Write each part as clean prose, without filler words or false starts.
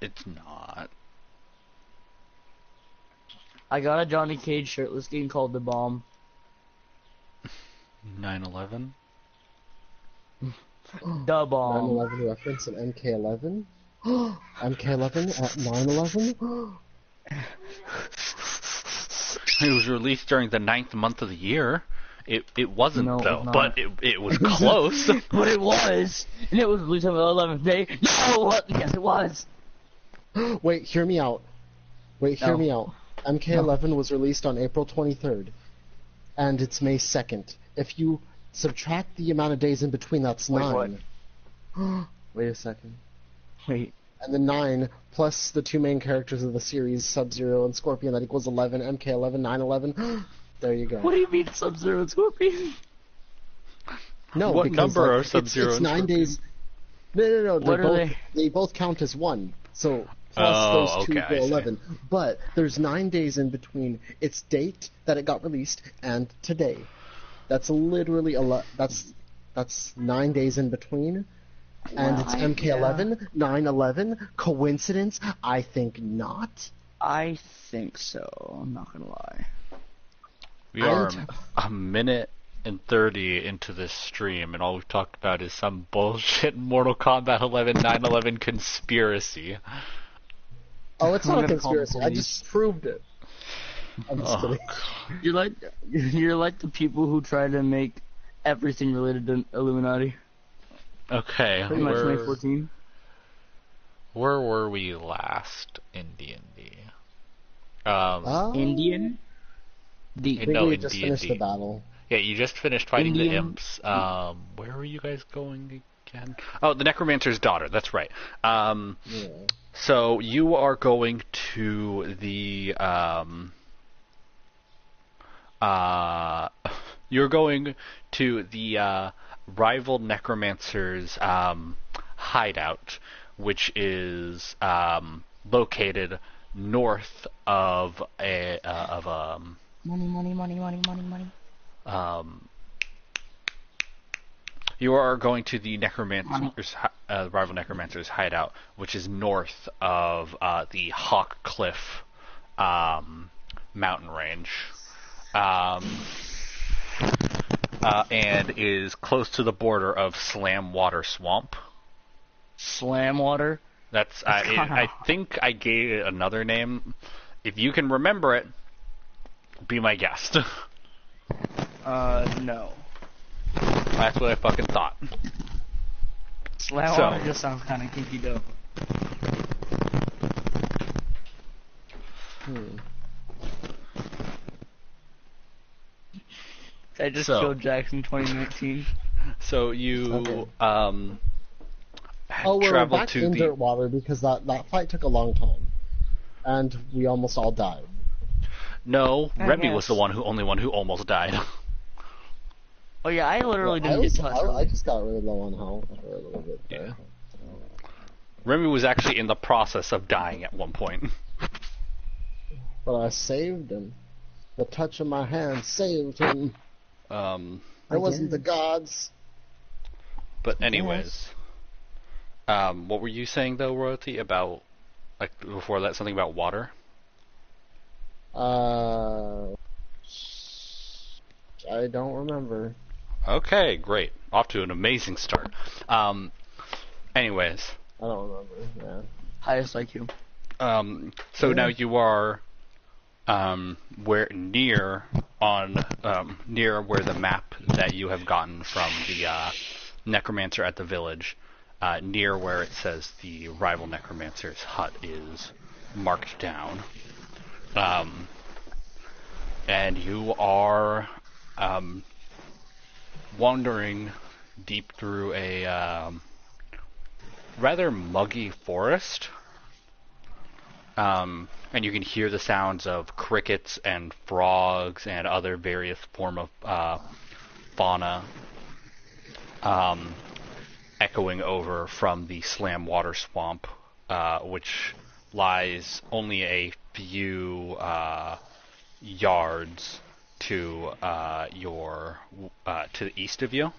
It's not. I got a Johnny Cage shirtless game called The Bomb. 9/11? The Bomb. 9/11 reference and MK11? MK11 at 9/11? It was released during the 9th month of the year. It wasn't No, it though, was not. but it was close. But it was, and it was released on the 11th day. No, what? Yes, it was. Wait, hear me out. Hear No. me out. MK11 was released on April 23rd, and it's May 2nd. If you subtract the amount of days in between, that's Wait, 9. Wait a second. Wait. And then 9 plus the two main characters of the series, Sub-Zero and Scorpion, that equals 11. MK11, 9/11. There you go. What do you mean Sub-Zero and Scorpion? No, What because, number like, are Sub-Zero it's and 9 Scorpion? days. No. What are They both count as 1. So plus Oh, those two okay, I equal see. 11. But there's 9 days in between its date that it got released and today. That's literally that's 9 days in between. And it's Well, MK11, 9/11. Coincidence? I think not. I think so. I'm not gonna lie. We are a minute and 30 into this stream, and all we've talked about is some bullshit Mortal Kombat 11 9/11 conspiracy. Oh, it's I'm not a gonna call the conspiracy. I just proved it. I'm just Oh, kidding. You're like the people who try to make everything related to Illuminati. okay, Pretty much 2014. where were we last in D&D? Indian. I think No, we in just finished the D&D. battle. Yeah, you just finished fighting the Indian. imps. Where were you guys going again? Oh, the Necromancer's daughter. That's right. Yeah. So you are going to the you're going to the rival Necromancer's hideout, which is located north of Money. you are going to the Necromancer's rival Necromancer's hideout, which is north of the Hawk Cliff mountain range, and is close to the border of Slam Water Swamp. Slam water. That's I think I gave it another name. If you can remember it, be my guest. No. That's what I fucking thought. Slam So- water just sounds kind of kinky though. I just So- killed Jackson 2019. So you Okay. had Oh, we're traveled back to in the Dirtwater because that fight took a long time, and we almost all died. No, I Remy was the guess. only one who almost died. Oh yeah, I literally Well, didn't get touched. I just got really low on health for a little bit there. Yeah. Remy was actually in the process of dying at one point. But I saved him. The touch of my hand saved him. It wasn't the gods. But anyways, what were you saying though, Royalty, about like before that, something about water? I don't remember. Okay, great. Off to an amazing start. Anyways, I don't remember. Yeah. Highest IQ. so now you are where near where the map that you have gotten from the necromancer at the village, near where it says the rival necromancer's hut is marked down. And you are wandering deep through a rather muggy forest. And you can hear the sounds of crickets and frogs and other various form of fauna echoing over from the Slam Water Swamp, which lies only a few yards to to the east of you.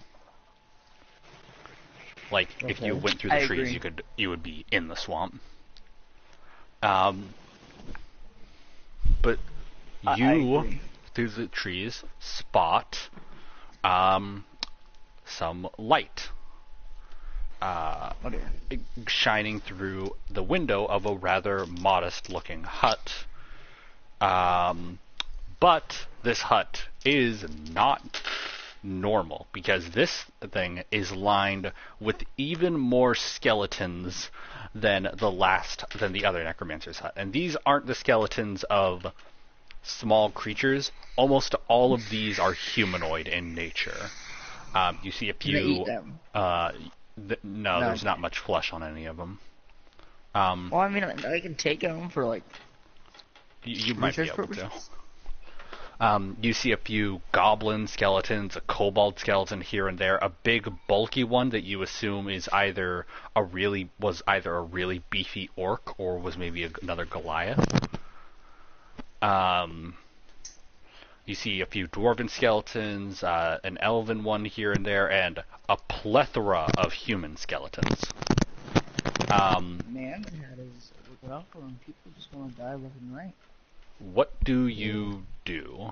Like if you Okay. went through I the trees, agree. you would be in the swamp. Um, but I you, agree. through the trees, spot some light Oh dear. shining through the window of a rather modest-looking hut. But this hut is not normal because this thing is lined with even more skeletons than the other necromancer's hut. And these aren't the skeletons of small creatures. Almost all of these are humanoid in nature. You see a Can I few. eat them? No, No. there's not much flesh on any of them. Well, I mean, I can take them for like You might be research able to. purposes. You see a few goblin skeletons, a kobold skeleton here and there, a big bulky one that you assume is either a really beefy orc or was maybe another Goliath. You see a few dwarven skeletons, an elven one here and there, and a plethora of human skeletons. Man, that is look out for when people just want to die left and right. What do you do?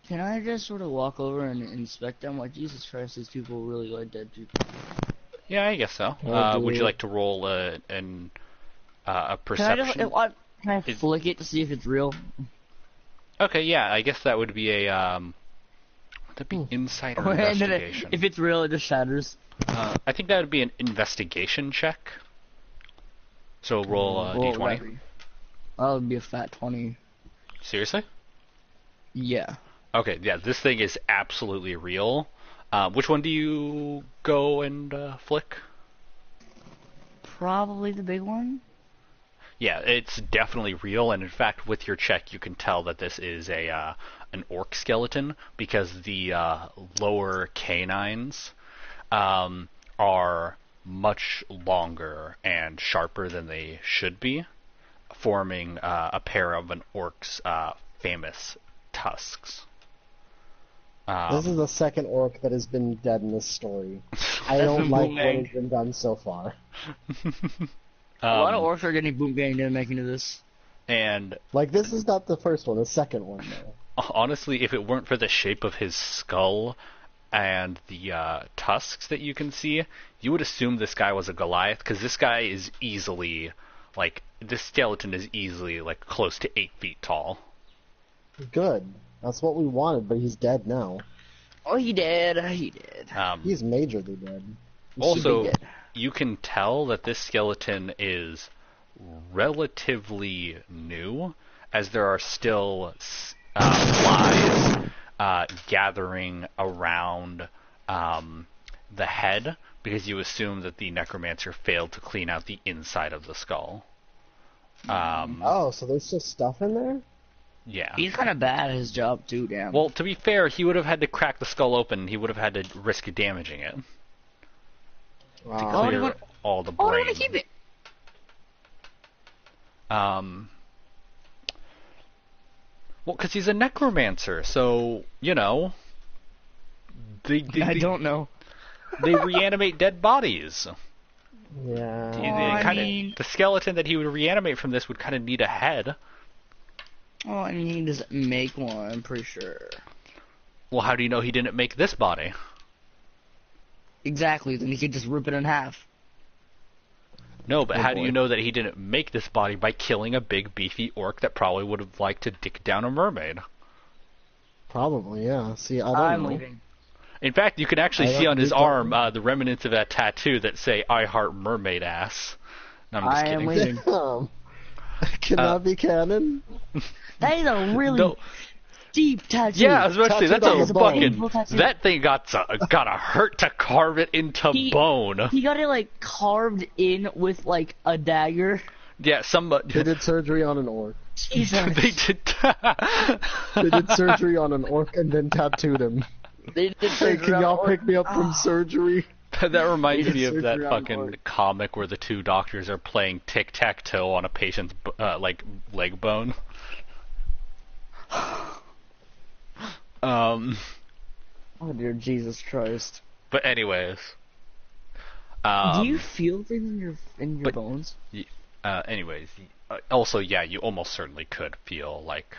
Can I just sort of walk over and inspect them? Like, Jesus Christ, these people really like dead people. Yeah, I guess so. I'll Would do you it. like to roll a Can perception? I flick it to see if it's real? Okay, yeah, I guess that would be a would that be insight or And then investigation? if it's real, it just shatters. I think that would be an investigation check. So roll a Well, d20. that would be a fat 20. Seriously? Yeah. Okay, yeah, this thing is absolutely real. Which one do you go and flick? Probably the big one. Yeah, it's definitely real, and in fact, with your check, you can tell that this is an orc skeleton because the lower canines are much longer and sharper than they should be, forming a pair of an orc's famous tusks. This is the second orc that has been dead in this story. I don't been like booming. what has been done so far. A lot of orcs are getting boom gang to making this. And Like, this is not the first one, the second one, though. honestly, if it weren't for the shape of his skull and the tusks that you can see, you would assume this guy was a Goliath, because this guy is easily, this skeleton is easily, close to 8 feet tall. Good. That's what we wanted, but he's dead now. Oh, he did. He did. He's majorly dead. Also, dead. you can tell that this skeleton is relatively new, as there are still flies gathering around the head, because you assume that the necromancer failed to clean out the inside of the skull. Oh, so there's just stuff in there? Yeah. He's kind of bad at his job, too, damn. Well, to be fair, he would have had to crack the skull open. He would have had to risk damaging it. Wow. do you Clear want- all the oh, I brain. want to keep it. Well, because he's a necromancer, so, I they don't know. they reanimate dead bodies. Yeah. The skeleton that he would reanimate from this would kind of need a head. Oh, I mean, he doesn't make one, I'm pretty sure. Well, how do you know he didn't make this body? Exactly, then he could just rip it in half. No, but Oh, how do boy. you know that he didn't make this body by killing a big beefy orc that probably would have liked to dick down a mermaid? Probably, yeah. See, I don't I'm know. leaving. In fact, you can actually I see don't on his think arm the remnants of that tattoo that say "I heart mermaid ass." No, I'm just I am kidding. leaving. Can that be canon? That is a really No. deep tattoo. Yeah, I was about to say Tattooed that's on a the bone. Painful tattoo. that thing gotta hurt to carve it into He- bone. He got it carved in with a dagger. Yeah, They did surgery on an orc. Jesus. they did. They did surgery on an orc and then tattooed him. They did Hey, surgery can on y'all orc. pick me up from surgery? That reminds They did me of that surgery on fucking orc. comic where the two doctors are playing tic-tac-toe on a patient's leg bone. Oh dear Jesus Christ. But anyways, Do you feel things in your but- bones? Anyways, also, yeah, you almost certainly could feel like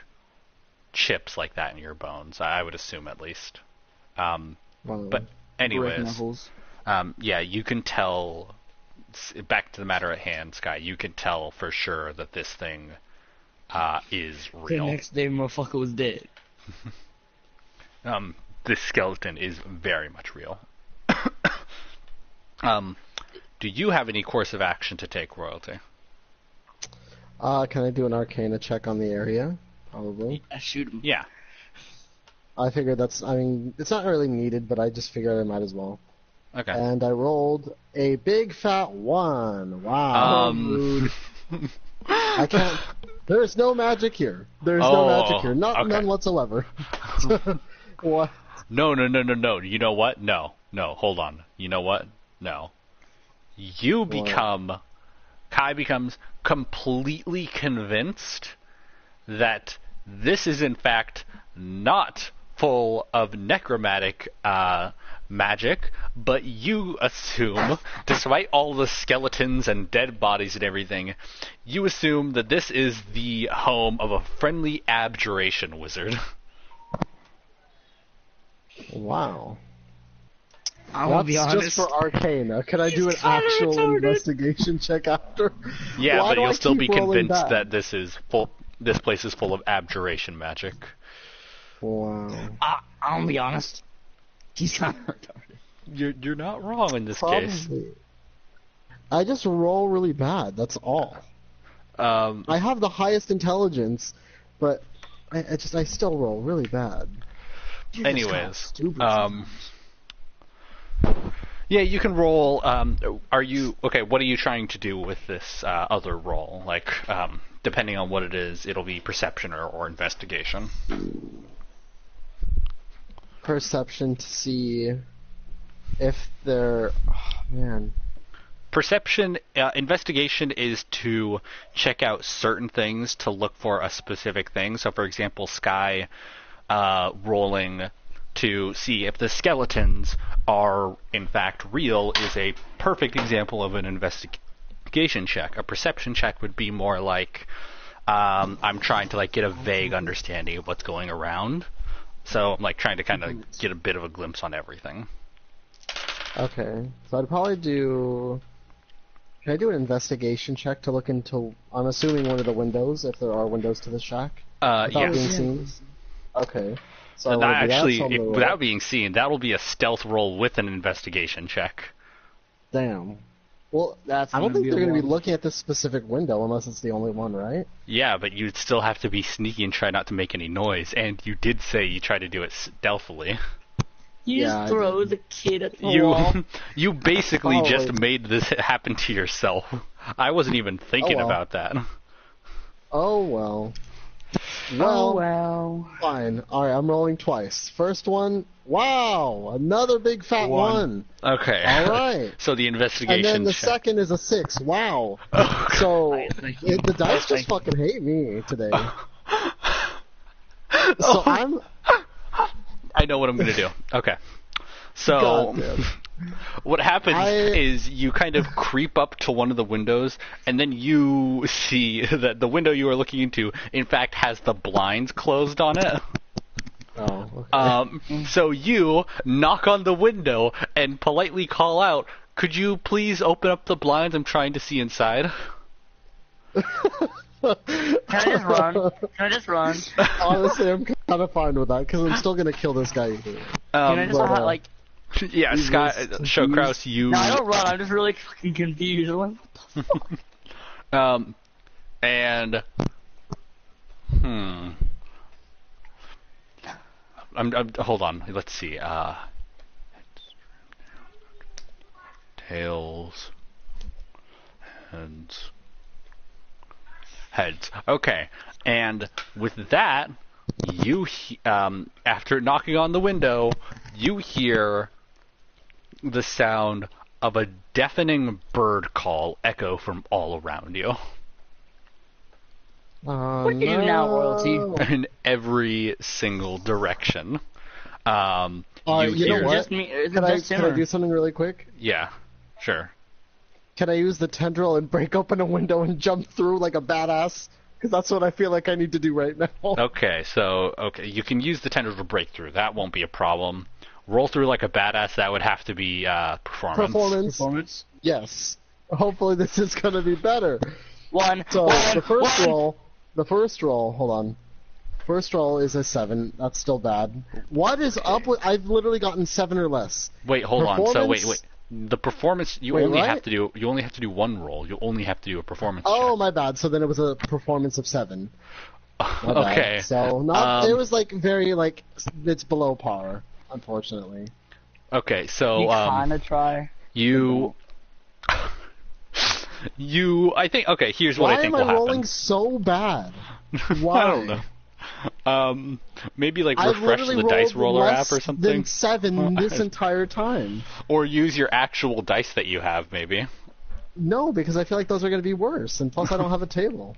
chips like that in your bones. I would assume at least. Wow. But Break anyways, knuckles. yeah, you can tell. Back to the matter at hand, Sky. You can tell for sure that this thing is The real. next day, motherfucker was dead. This skeleton is very much real. Do you have any course of action to take, Royalty? Can I do an Arcana check on the area? Probably. I shoot him. Yeah. I figured it's not really needed, but I just figured I might as well. Okay. And I rolled a big fat 1. Wow. Rude. I can't. There's no magic here. There's Oh, no magic here. okay. None whatsoever. What? No. You know what? No. Hold on. You know what? No. Kai becomes completely convinced that this is in fact not full of necromantic magic, but you assume, despite all the skeletons and dead bodies and everything, you assume that this is the home of a friendly abjuration wizard. Wow. I'm gonna be That's honest. just for Arcana. Can I do an He's kinda actual retarded. investigation check after? Yeah, Why but do I you'll still keep be rolling convinced bad? that this place is full of abjuration magic. Wow. I'm gonna be honest. He's kind of retarded. You're not wrong in this case. Probably. I just roll really bad. That's all. I have the highest intelligence, but I still roll really bad. You're just kinda Anyways, stupid. yeah, you can roll. Are you okay? What are you trying to do with this other roll? Like, depending on what it is, it'll be perception or investigation. Perception to see if they're. Oh, man. Perception, investigation is to check out certain things to look for a specific thing. So, for example, Sky rolling to see if the skeletons are in fact real is a perfect example of an investigation check. A perception check would be more like I'm trying to like get a vague understanding of what's going around. So I'm like trying to kind of get a bit of a glimpse on everything. Okay, so I'd probably do. Can I do an investigation check to look into? I'm assuming one of the windows, if there are windows to the shack, without being Yes. seen. Okay, so I That wanna do that, actually, so I'm gonna roll. without being seen, that'll be a stealth roll with an investigation check. Damn. Well, That's I don't think be they're a going to be one. looking at this specific window unless it's the only one, right? Yeah, but you'd still have to be sneaky and try not to make any noise. And you did say you try to do it stealthily. You Yeah, I just throw the kid at the You wall. you basically Oh, just wait. made this happen to yourself. I wasn't even thinking well. about that. Oh well. Oh Well, well. fine. Alright, I'm rolling twice. First one, wow, another big fat one. Okay. Alright. So the And investigation then the check. second is a 6. Wow. Oh, So Thank you. the dice just fucking hate me today. So I'm I know what I'm gonna do. Okay. So goddamn. what happens I- is you kind of creep up to one of the windows, and then you see that the window you are looking into, in fact, has the blinds closed on it. Oh, okay. So you knock on the window and politely call out, "Could you please open up the blinds? I'm trying to see inside." Can I just run? Can I just run? Honestly, I'm kind of fine with that because I'm still gonna kill this guy. Can I just but, like? Yeah, He Sky, was Show confused. Kraus, you. No, I don't run. I'm just really fucking confused. I'm like, And I'm hold on. Let's see. Tails, heads. Okay. And with that, after knocking on the window, you hear the sound of a deafening bird call echo from all around you. What do you now, royalty? In every single direction. You you know hear, what? just me. It's Can I just can I do something really quick? yeah, sure. Can I use the tendril and break open a window and jump through like a badass? Because that's what I feel like I need to do right now. Okay, you can use the tendril to break through. That won't be a problem. Roll through like a badass. That would have to be performance. Performance. Yes. Hopefully this is going to be better. So the first roll, hold on. First roll is a 7. That's still bad. What is up with? I've literally gotten 7 or less. Wait, hold on. So wait. The performance you only have to do. You only have to do one roll. You only have to do a performance. Oh, check. my bad. So then it was a performance of 7. Okay. Bad. So it was like very like it's below par, unfortunately. Okay, so You kind of try. you. I think. Okay, here's what I think will happen. Why am I rolling so bad? Why? I don't know. Maybe like refresh the dice roller app or something. Than 7 this entire time. Or use your actual dice that you have, maybe. No, because I feel like those are going to be worse, and plus I don't have a table.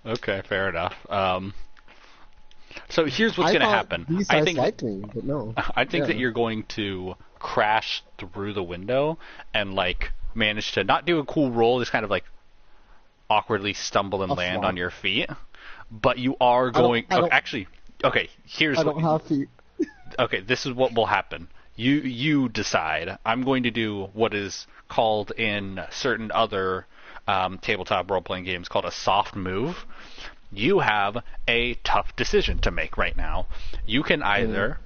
Okay, fair enough. So here's what's going to happen. These guys liked me, but no. I think that you're going to crash through the window and like manage to not do a cool roll, just kind of like awkwardly stumble and land on your feet. But you are going. Actually, okay. Here's. I don't have feet. Okay, this is what will happen. You decide. I'm going to do what is called in certain other tabletop role-playing games called a soft move. You have a tough decision to make right now. You can either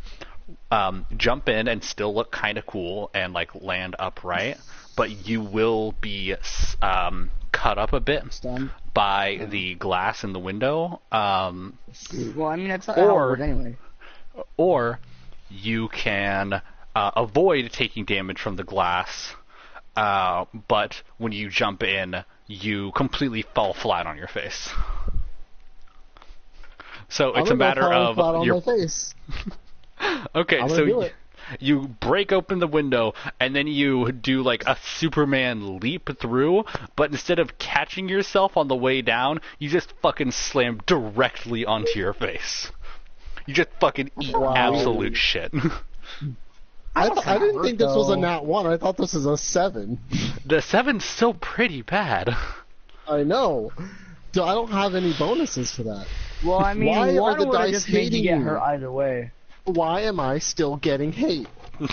jump in and still look kind of cool and like land upright, but you will be cut up a bit by the glass in the window. Well, I mean, that's how it works anyway. Or you can avoid taking damage from the glass, but when you jump in, you completely fall flat on your face. So it's a matter of your face. Okay, so you break open the window and then you do like a Superman leap through, but instead of catching yourself on the way down, you just fucking slam directly onto your face. You just fucking eat absolute shit. I didn't think this was a nat 1. I thought this was a 7. The 7's still pretty bad. I know. I don't have any bonuses for that. Well, I mean, why are the dice just made you get hurt either way? Why am I still getting hate? But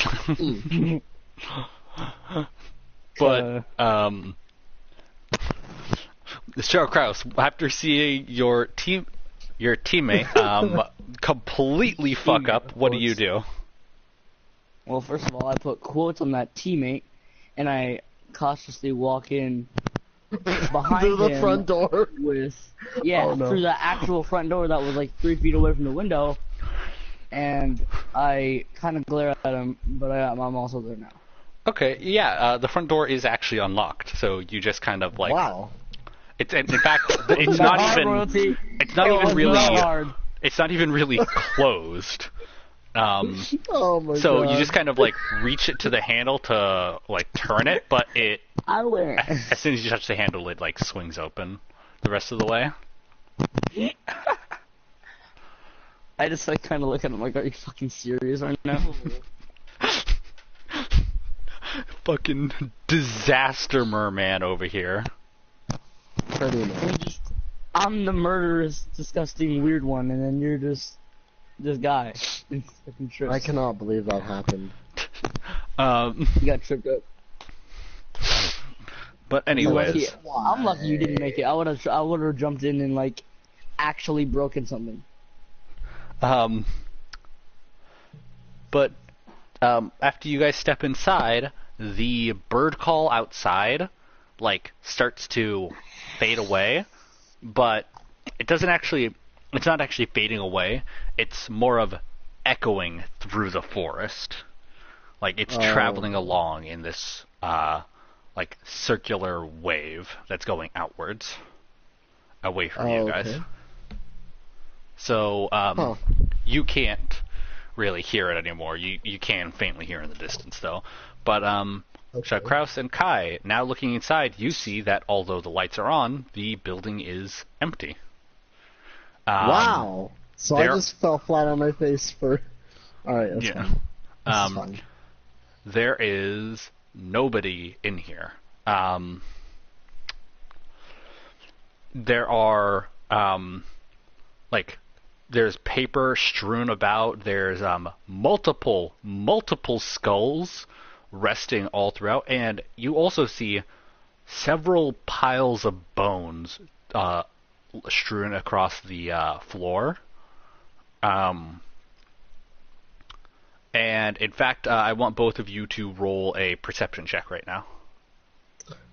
Cheryl Krause, after seeing your teammate completely fuck up, what do you do? Well, first of all, I put quotes on that teammate, and I cautiously walk in behind through the him front door with through the actual front door that was like 3 feet away from the window, and I kind of glare at him, but I'm also there now. Okay, yeah, the front door is actually unlocked, so you just kind of like It's in fact it's not even it's not even really closed. Oh my so God. You just kind of like reach it to the handle to like turn it, but as soon as you touch the handle, it like swings open the rest of the way. I just like kind of look at him like, are you fucking serious right now? Fucking disaster merman over here. Pretty much. I'm the murderous, disgusting, weird one, and then you're just this guy. I cannot believe that happened. You got tripped up. But anyways, I'm lucky you didn't make it. I would have jumped in and like actually broken something. But after you guys step inside, the bird call outside like starts to fade away, but it's not actually fading away. It's more of echoing through the forest. Like it's traveling along in this like circular wave that's going outwards away from you guys. Okay. So you can't really hear it anymore. You can faintly hear in the distance though. But Krause and Kai, now looking inside, you see that although the lights are on, the building is empty. Wow. So I just fell flat on my face for... Alright, that's fine. There is nobody in here. there are there's paper strewn about. There's multiple skulls resting all throughout, and you also see several piles of bones strewn across the floor. And in fact, I want both of you to roll a perception check right now.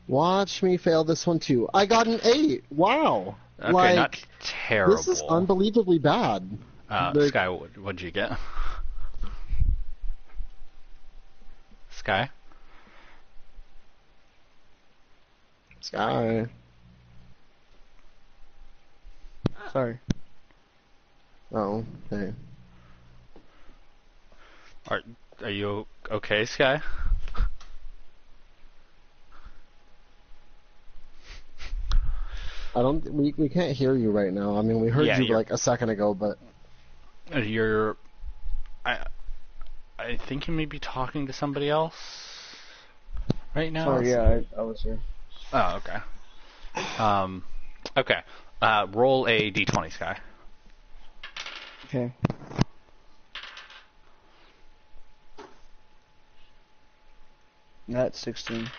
Watch me fail this one too. I got an 8. Wow. Okay, not terrible. This is unbelievably bad. Sky, what'd you get? Sky? Sky. Sorry. Oh, okay. Are you okay, Sky? We can't hear you right now. I mean, we heard you like a second ago, but I think you may be talking to somebody else right now. Sorry, yeah, I was here. Oh, okay. Okay. Roll a d20, Sky. Okay. That's 16.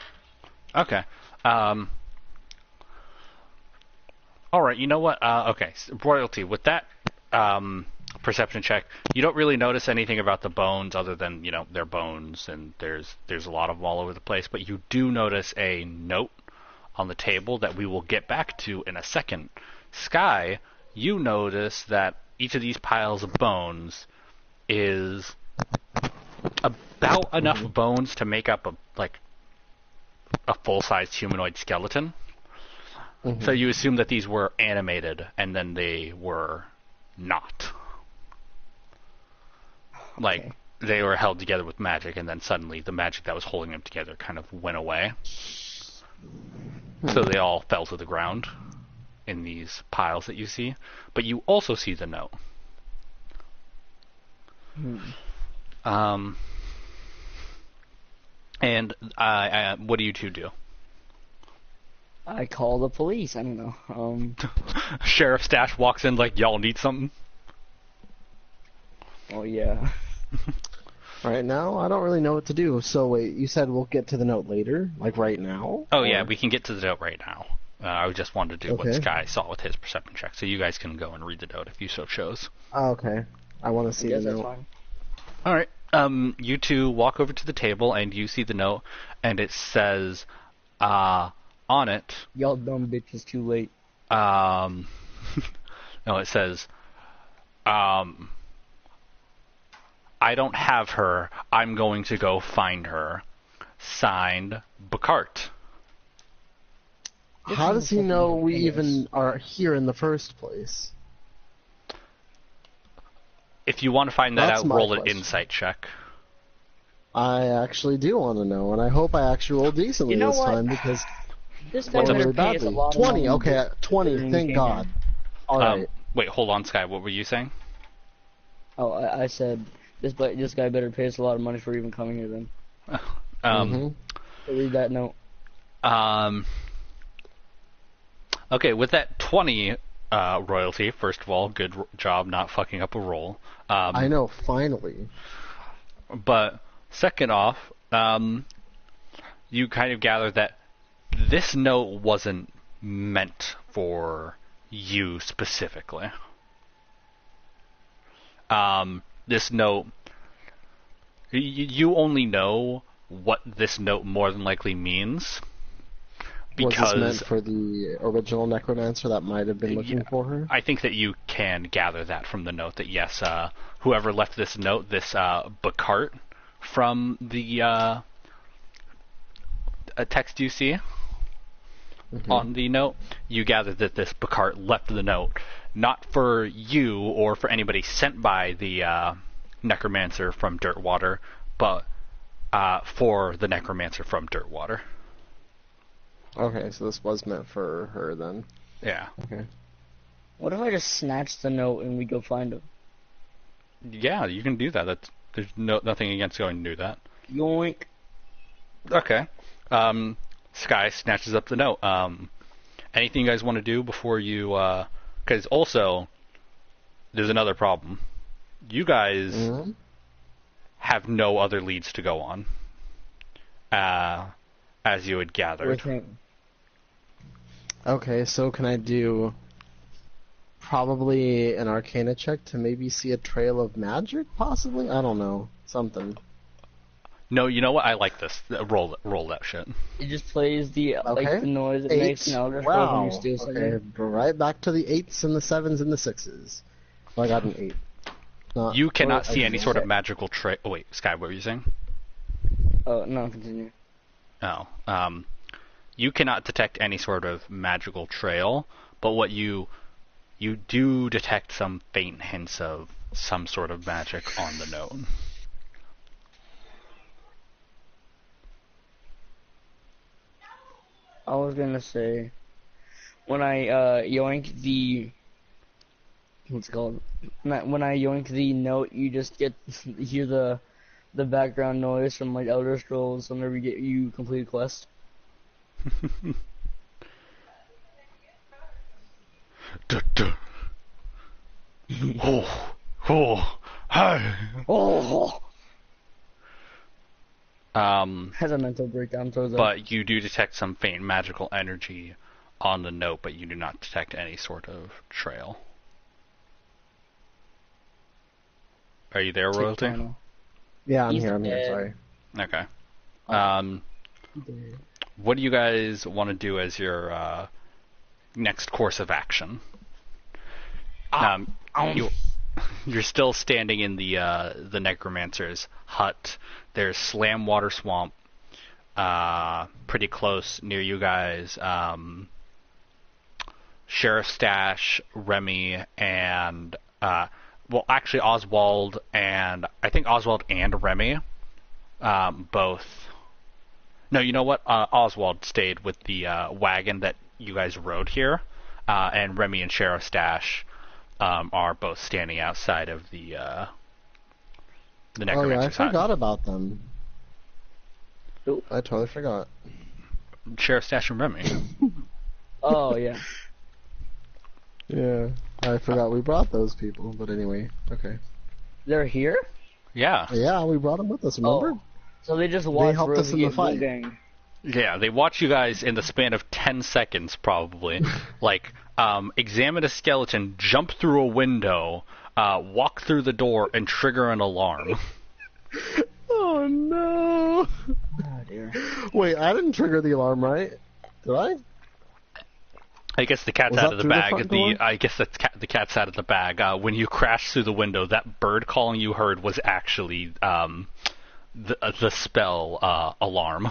Okay. All right. You know what? Okay. Royalty. With that perception check, you don't really notice anything about the bones other than they're bones, and there's a lot of them all over the place. But you do notice a note on the table that we will get back to in a second. Sky, you notice that each of these piles of bones is about enough bones to make up a full-sized humanoid skeleton. Mm-hmm. So you assume that these were animated, and then they were not. Like, they were held together with magic, and then suddenly the magic that was holding them together kind of went away. So they all fell to the ground in these piles that you see. But you also see the note. And what do you two do? I call the police. I don't know. Sheriff Stash walks in like, y'all need something? Oh, yeah. Right now, I don't really know what to do. So wait, you said we'll get to the note later? Like right now? Oh, yeah, we can get to the note right now. I just wanted to do what Sky saw with his perception check, so you guys can go and read the note if you so chose. Oh, okay. I want to see the note. Fine. All right. You two walk over to the table, and you see the note, and it says, on it... Y'all dumb bitches, too late. No, it says, I don't have her. I'm going to go find her. Signed, Bacart. How does he know we even are here in the first place? If you want to find that out, roll an insight check. I actually do want to know, and I hope I actually roll decently this time, because this guy better pay us a lot of 20, okay, 20, thank God. Alright. Wait, hold on, Sky, what were you saying? Oh, I said, this guy better pay us a lot of money for even coming here then. So read that note. Okay, with that 20 royalty, first of all, good job not fucking up a roll. I know, finally. But second off, you kind of gather that this note wasn't meant for you specifically. This note, you only know what this note more than likely means. Because was this meant for the original necromancer that might have been looking for her? I think that you can gather that from the note that yes, whoever left this note, this Bacart from the text you see on the note, you gather that this Bacart left the note not for you or for anybody sent by the necromancer from Dirtwater, but for the necromancer from Dirtwater. Okay, so this was meant for her then. Yeah. Okay. What if I just snatch the note and we go find him? Yeah, you can do that. There's nothing against going to do that. Yoink. Okay. Sky snatches up the note. Anything you guys want to do before you? Because also, there's another problem. You guys have no other leads to go on, as you had gathered. Okay, so can I do probably an Arcana check to maybe see a trail of magic, possibly? I don't know. Something. No, you know what? I like this. Roll that shit. It just plays the the noise it makes in Elder Scrolls when you steal something. Okay, right back to the 8s and the 7s and the 6s. Well, I got an 8. You cannot see any sort of magical trail. Oh wait, Sky, what were you saying? Oh no, continue. Oh, you cannot detect any sort of magical trail, but what you do detect some faint hints of some sort of magic on the note. I was gonna say, when I yoink the what's it called? When I yoink the note, you just hear the background noise from like Elder Scrolls whenever you complete a quest. Hi. Has a mental breakdown towards that. But you do detect some faint magical energy on the note, but you do not detect any sort of trail. Are you there, Royalty? Yeah, I'm here, sorry. Okay. What do you guys want to do as your next course of action? You're still standing in the Necromancer's hut. There's Slamwater Swamp pretty close near you guys. Sheriff Stash, Remy, and actually Oswald and I think Oswald and Remy both. No, you know what? Oswald stayed with the wagon that you guys rode here, and Remy and Sheriff Stash are both standing outside of the Necromancer's hut. Oh yeah, I forgot hut. about them. Nope. I totally forgot. Sheriff Stash and Remy. Oh yeah. Yeah, I forgot we brought those people, but anyway, okay. They're here? Yeah. Yeah, we brought them with us, remember? Oh. So they just watched helped us in the fight. Gang. Yeah, they watch you guys in the span of 10 seconds, probably. Like, examine a skeleton, jump through a window, walk through the door, and trigger an alarm. Oh, no. Oh, dear. Wait, I didn't trigger the alarm, right? Did I? I guess the cat's out of the bag. I guess that's the cat's out of the bag. When you crashed through the window, that bird calling you heard was actually the spell alarm.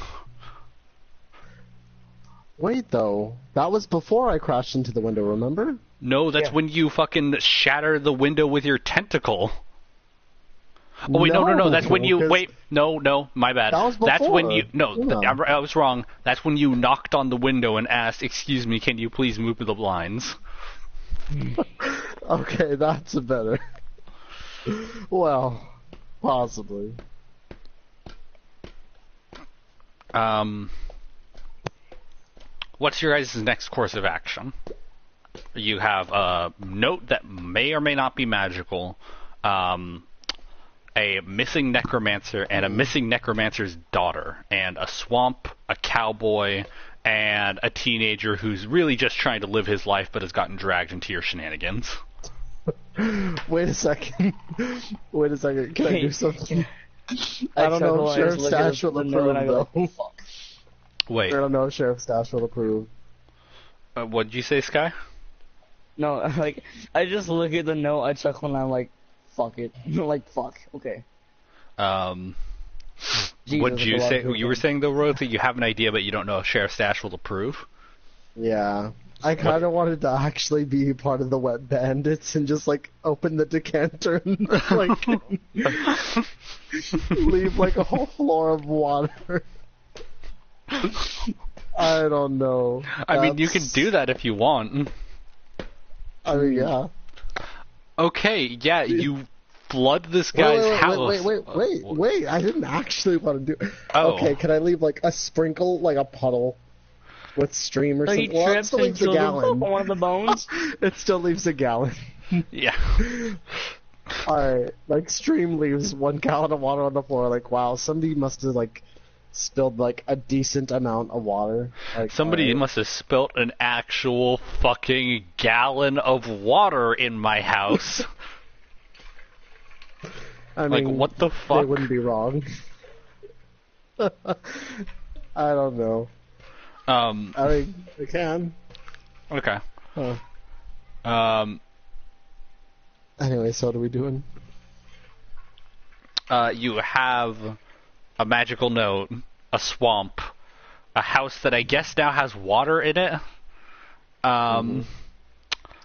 Wait, though. That was before I crashed into the window, remember? No, that's when you fucking shatter the window with your tentacle. Oh, wait, no. That's when you... Wait, no, my bad. That was before. That's when you... No, I was wrong. That's when you knocked on the window and asked, "Excuse me, can you please move the blinds?" Okay, that's better. Well, possibly. What's your guys' next course of action? You have a note that may or may not be magical, a missing necromancer, and a missing necromancer's daughter, and a swamp, a cowboy, and a teenager who's really just trying to live his life but has gotten dragged into your shenanigans. Wait a second. Can I do something? I don't know if Sheriff Stash will approve, though. Wait. I don't know if Sheriff Stash will approve. What did you say, Sky? No, like, I just look at the note, I chuckle, and I'm like, fuck it. Like, fuck. Okay. What did you say? You were saying, though, Rose, that you have an idea, but you don't know if Sheriff Stash will approve? Yeah. I kind of wanted to actually be part of the Wet Bandits and just, like, open the decanter and, like, leave, like, a whole floor of water. I don't know. I mean, you can do that if you want. I mean, yeah. Okay, yeah, you flood this guy's house. Wait, I didn't actually want to do it. Oh. Okay, can I leave, like, a sprinkle, like a puddle with stream or So he something. Well, it trips still and leaves a kills gallon. one of the bones. It still leaves a gallon. Yeah. Alright, like stream leaves 1 gallon of water on the floor. Like, wow, somebody must have like spilled like a decent amount of water. Like, Somebody must have spilt an actual fucking gallon of water in my house. I mean, like, what the fuck? They wouldn't be wrong. I don't know. I mean, they can. Okay. Huh. Anyway, so what are we doing? You have a magical note, a swamp, a house that I guess now has water in it. A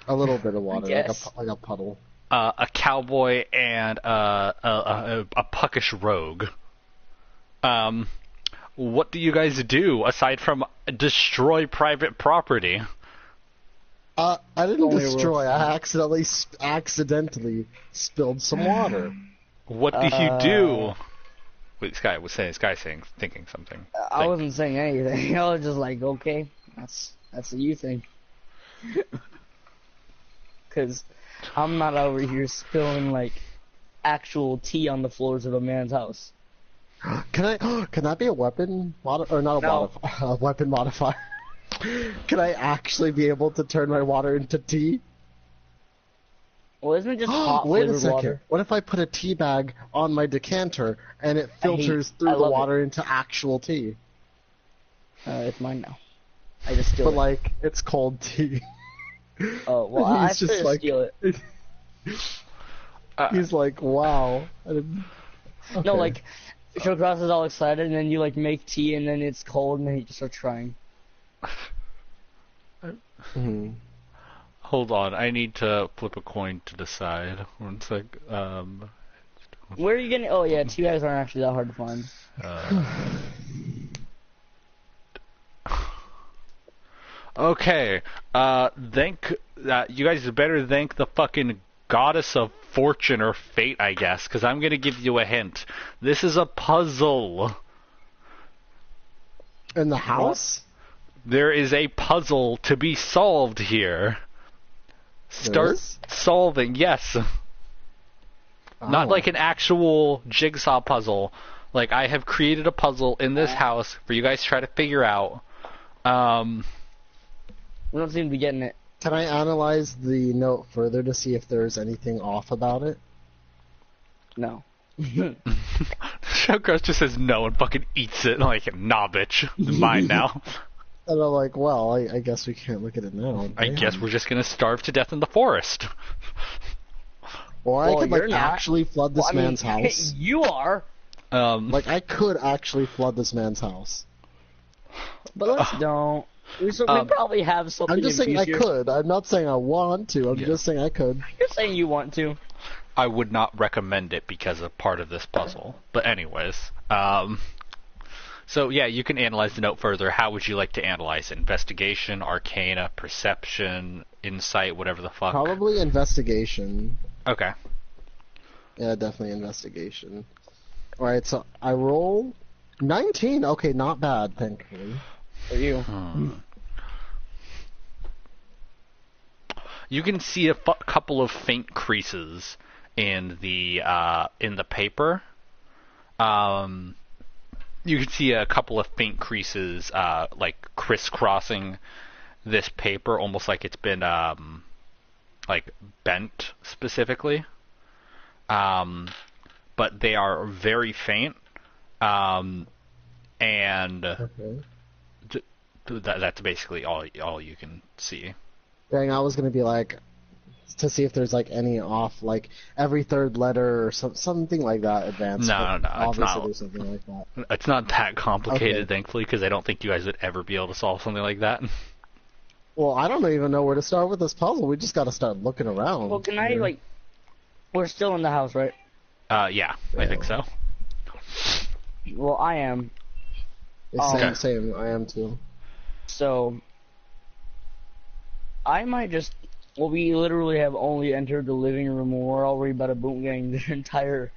little bit of water, guess. like a puddle. A cowboy and a puckish rogue. What do you guys do aside from destroy private property? I didn't Only destroy. I accidentally spilled some water. What do you do? Wait, Sky's thinking something. I wasn't saying anything. I was just like, okay, that's a you thing. Because I'm not over here spilling like actual tea on the floors of a man's house. Can that be a weapon or not a weapon modifier? Can I actually be able to turn my water into tea? Well, isn't it just hot Wait a flavored second. water? What if I put a tea bag on my decanter and it filters I through the love water into actual tea? It's mine now. I just steal But it. like, it's cold tea. Oh, well, I He's should just like- steal it. He's like, wow. Okay. No, like, Showcross is all excited, and then you, like, make tea, and then it's cold, and then he just starts crying. Mhm. Hold on, I need to flip a coin to decide. One sec. Where are you getting... Oh, yeah, tea bags aren't actually that hard to find. Okay. You guys better thank the fucking goddess of fortune or fate, I guess, because I'm gonna give you a hint. This is a puzzle. In the house? There is a puzzle to be solved here. Start is? solving, yes. Not Oh. like an actual jigsaw puzzle. Like, I have created a puzzle in this house for you guys to try to figure out. We don't seem to be getting it. Can I analyze the note further to see if there's anything off about it? No. Showcross just says no and fucking eats it. Like, nah, bitch. It's mine now. And I'm like, well, I guess we can't look at it now. I guess we're just gonna starve to death in the forest. Or I Well, could, like, you're not. actually flood this Well, I mean, man's house. You are, Like, I could actually flood this man's house. but let's don't. We probably have something I'm just in saying I future. could. I'm not saying I want to. I'm Yeah. just saying I could. You're saying you want to. I would not recommend it because of part of this puzzle. But anyways, so yeah, you can analyze the note further. How would you like to analyze it? Investigation, arcana, perception, insight, whatever the fuck. Probably investigation. Okay. Yeah, definitely investigation. Alright, so I roll 19. Okay, not bad, thankfully. For you. You can see a couple of faint creases in the paper. You can see a couple of faint creases, like crisscrossing this paper, almost like it's been like bent specifically. But they are very faint, and Okay. that's basically all you can see. Dang, I was gonna be like, to see if there's like any off, like every third letter or something like that advanced. No, but it's obviously not. there's something like that. It's not that complicated, Okay. thankfully, because I don't think you guys would ever be able to solve something like that. Well, I don't even know where to start with this puzzle. We just gotta start looking around. Well, can I, like... We're still in the house, right? Yeah, I think so. Well, I am. Same. I am too. So... I might just... Well, we literally have only entered the living room, and we're already about to boom gang their entire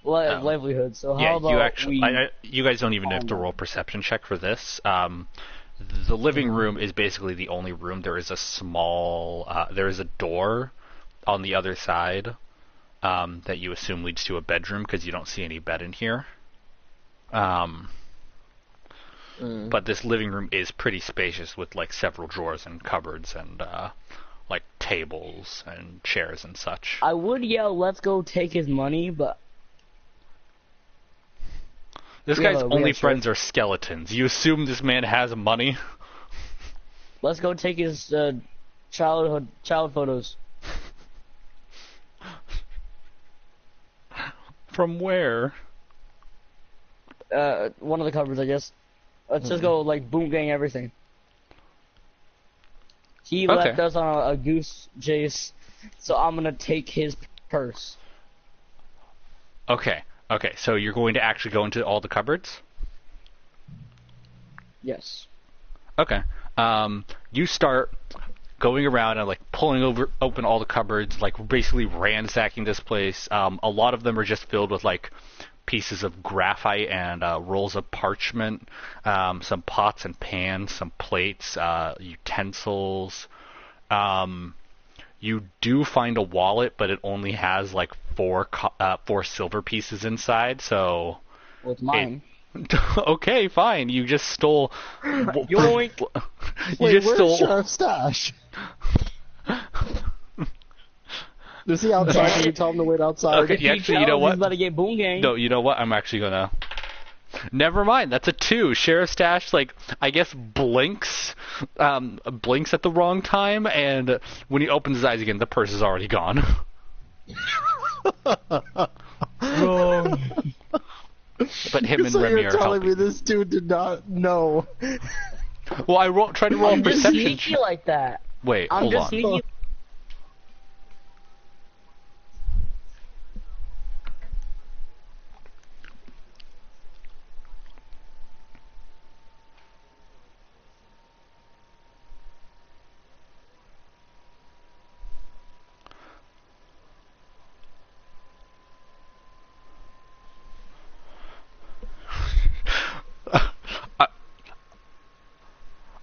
livelihood. So how Yeah, about you actually, we... you guys don't even have to roll perception check for this. the living room is basically the only room. There is a there is a door on the other side that you assume leads to a bedroom because you don't see any bed in here. But this living room is pretty spacious with like several drawers and cupboards and like tables and chairs and such. I would yell, "Let's go take his money," but this guy's only friends are skeletons. You assume this man has money? Let's go take his child photos. From where? One of the cupboards, I guess. Let's just go, like, boom gang everything. He left us on a goose chase, so I'm gonna take his purse. Okay, so you're going to actually go into all the cupboards? Yes. Okay. You start going around and, like, pulling open all the cupboards, like, basically ransacking this place. A lot of them are just filled with, like, pieces of graphite and rolls of parchment, some pots and pans, some plates, utensils. You do find a wallet, but it only has like four silver pieces inside. So, well, it's mine. Okay, fine. You just stole. Yoink! Wait, where's Sheriff's stash? Is he outside? Can you tell him to wait outside? Okay, actually, you know what? He's about to get boom gang. No, you know what? I'm actually gonna. Never mind. That's a 2. Sheriff's stash, like, I guess blinks at the wrong time, and when he opens his eyes again, the purse is already gone. But him and so Remy you're are telling helping. me this dude did not know? Well, I tried to roll a perception. Sneaky like that. Wait, I'm hold just on. sneaky.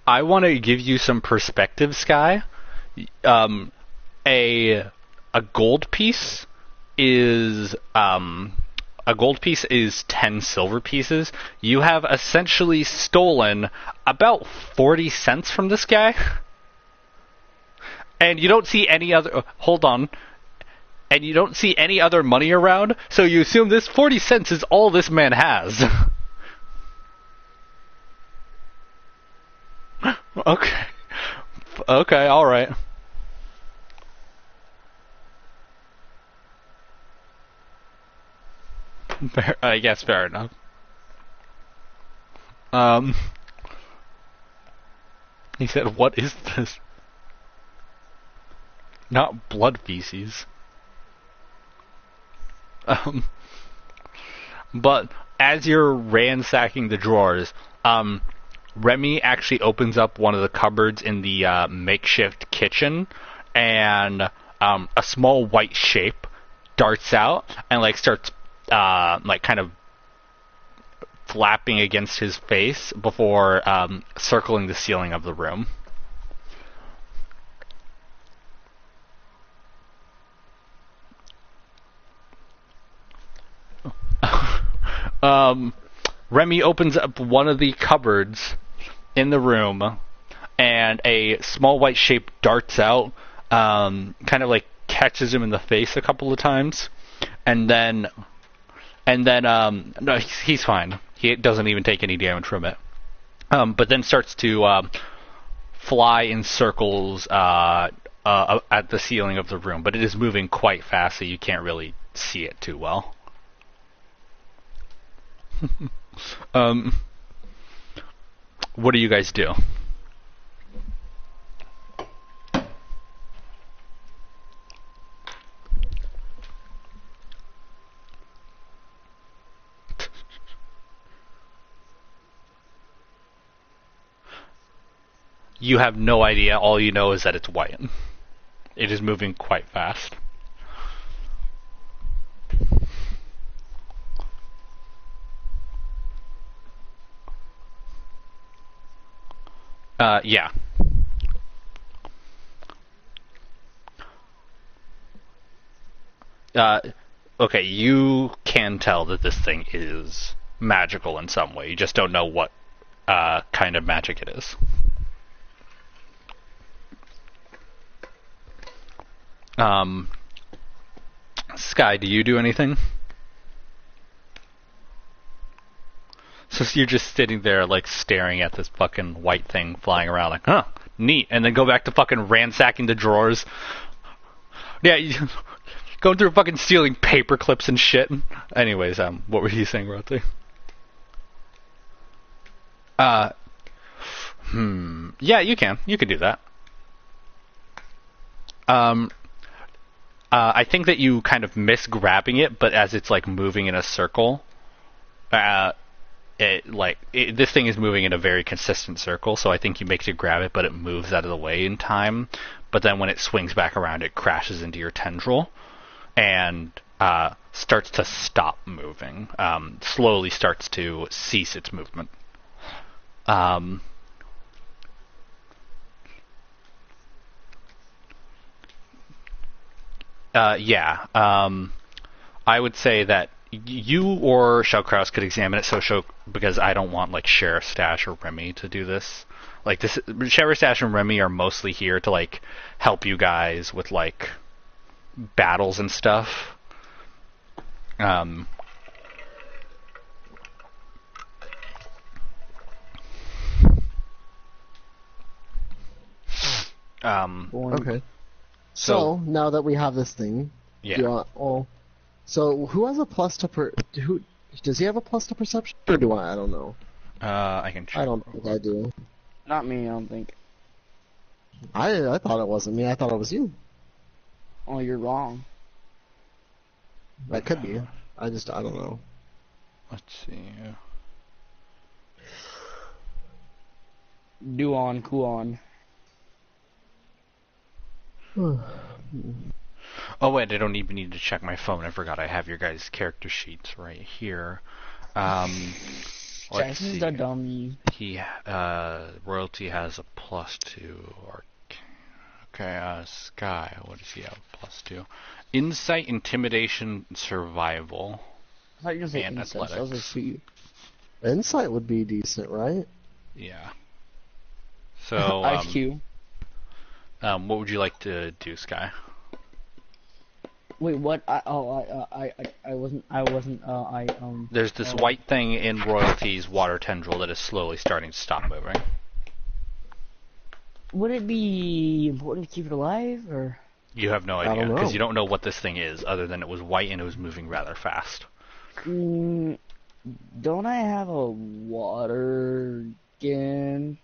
I want to give you some perspective, Sky. A gold piece is 10 silver pieces. You have essentially stolen about 40 cents from this guy, and you don't see any other. Hold on. And you don't see any other money around, so you assume this 40 cents is all this man has. Okay, alright. I guess fair enough. He said, "What is this?" Not blood feces. But as you're ransacking the drawers, Remy actually opens up one of the cupboards in the makeshift kitchen, and a small white shape darts out and like starts like kind of flapping against his face before circling the ceiling of the room. Remy opens up one of the cupboards in the room, and a small white shape darts out, kind of like catches him in the face a couple of times, and then no, he's fine. He doesn't even take any damage from it. But then starts to fly in circles at the ceiling of the room, but it is moving quite fast, so you can't really see it too well. What do you guys do? You have no idea. All you know is that it's white. It is moving quite fast. Yeah. Okay, you can tell that this thing is magical in some way. You just don't know what kind of magic it is. Sky, do you do anything? So you're just sitting there, like, staring at this fucking white thing flying around, like, huh, neat, and then go back to fucking ransacking the drawers. Yeah, going through fucking stealing paper clips and shit. Anyways, what were you saying, Rothy? Yeah, you can do that. I think that you kind of miss grabbing it, but as it's like moving in a circle, this thing is moving in a very consistent circle, so I think you make to grab it, but it moves out of the way in time. But then when it swings back around, it crashes into your tendril and starts to stop moving. Slowly starts to cease its movement. Yeah. I would say that you or Shellkraus could examine it. Because I don't want like Sheriff Stash or Remy to do this. Like this, Sheriff Stash and Remy are mostly here to like help you guys with like battles and stuff. Okay. So now that we have this thing, yeah. So who has a plus to who does he have a plus to perception, or do I? I don't know. I can check. I don't think I do. Not me, I don't think. I thought it wasn't me. I thought it was you. Oh, you're wrong. That could be. I don't know. Let's see. Duon, Kuon. Oh wait, I don't even need to check my phone. I forgot I have your guys' character sheets right here. Let's see. The dummy. He Royalty has a +2. Okay, Sky, what does he have? +2. Insight, Intimidation, Survival. I thought you were going to say and insight. athletics. I was like, sweet. Insight would be decent, right? Yeah. So IQ. What would you like to do, Sky? Wait, what? There's this white thing in Royalty's water tendril that is slowly starting to stop moving. Would it be important to keep it alive, or? You have no idea, because you don't know what this thing is, other than it was white and it was moving rather fast. Don't I have a water skin?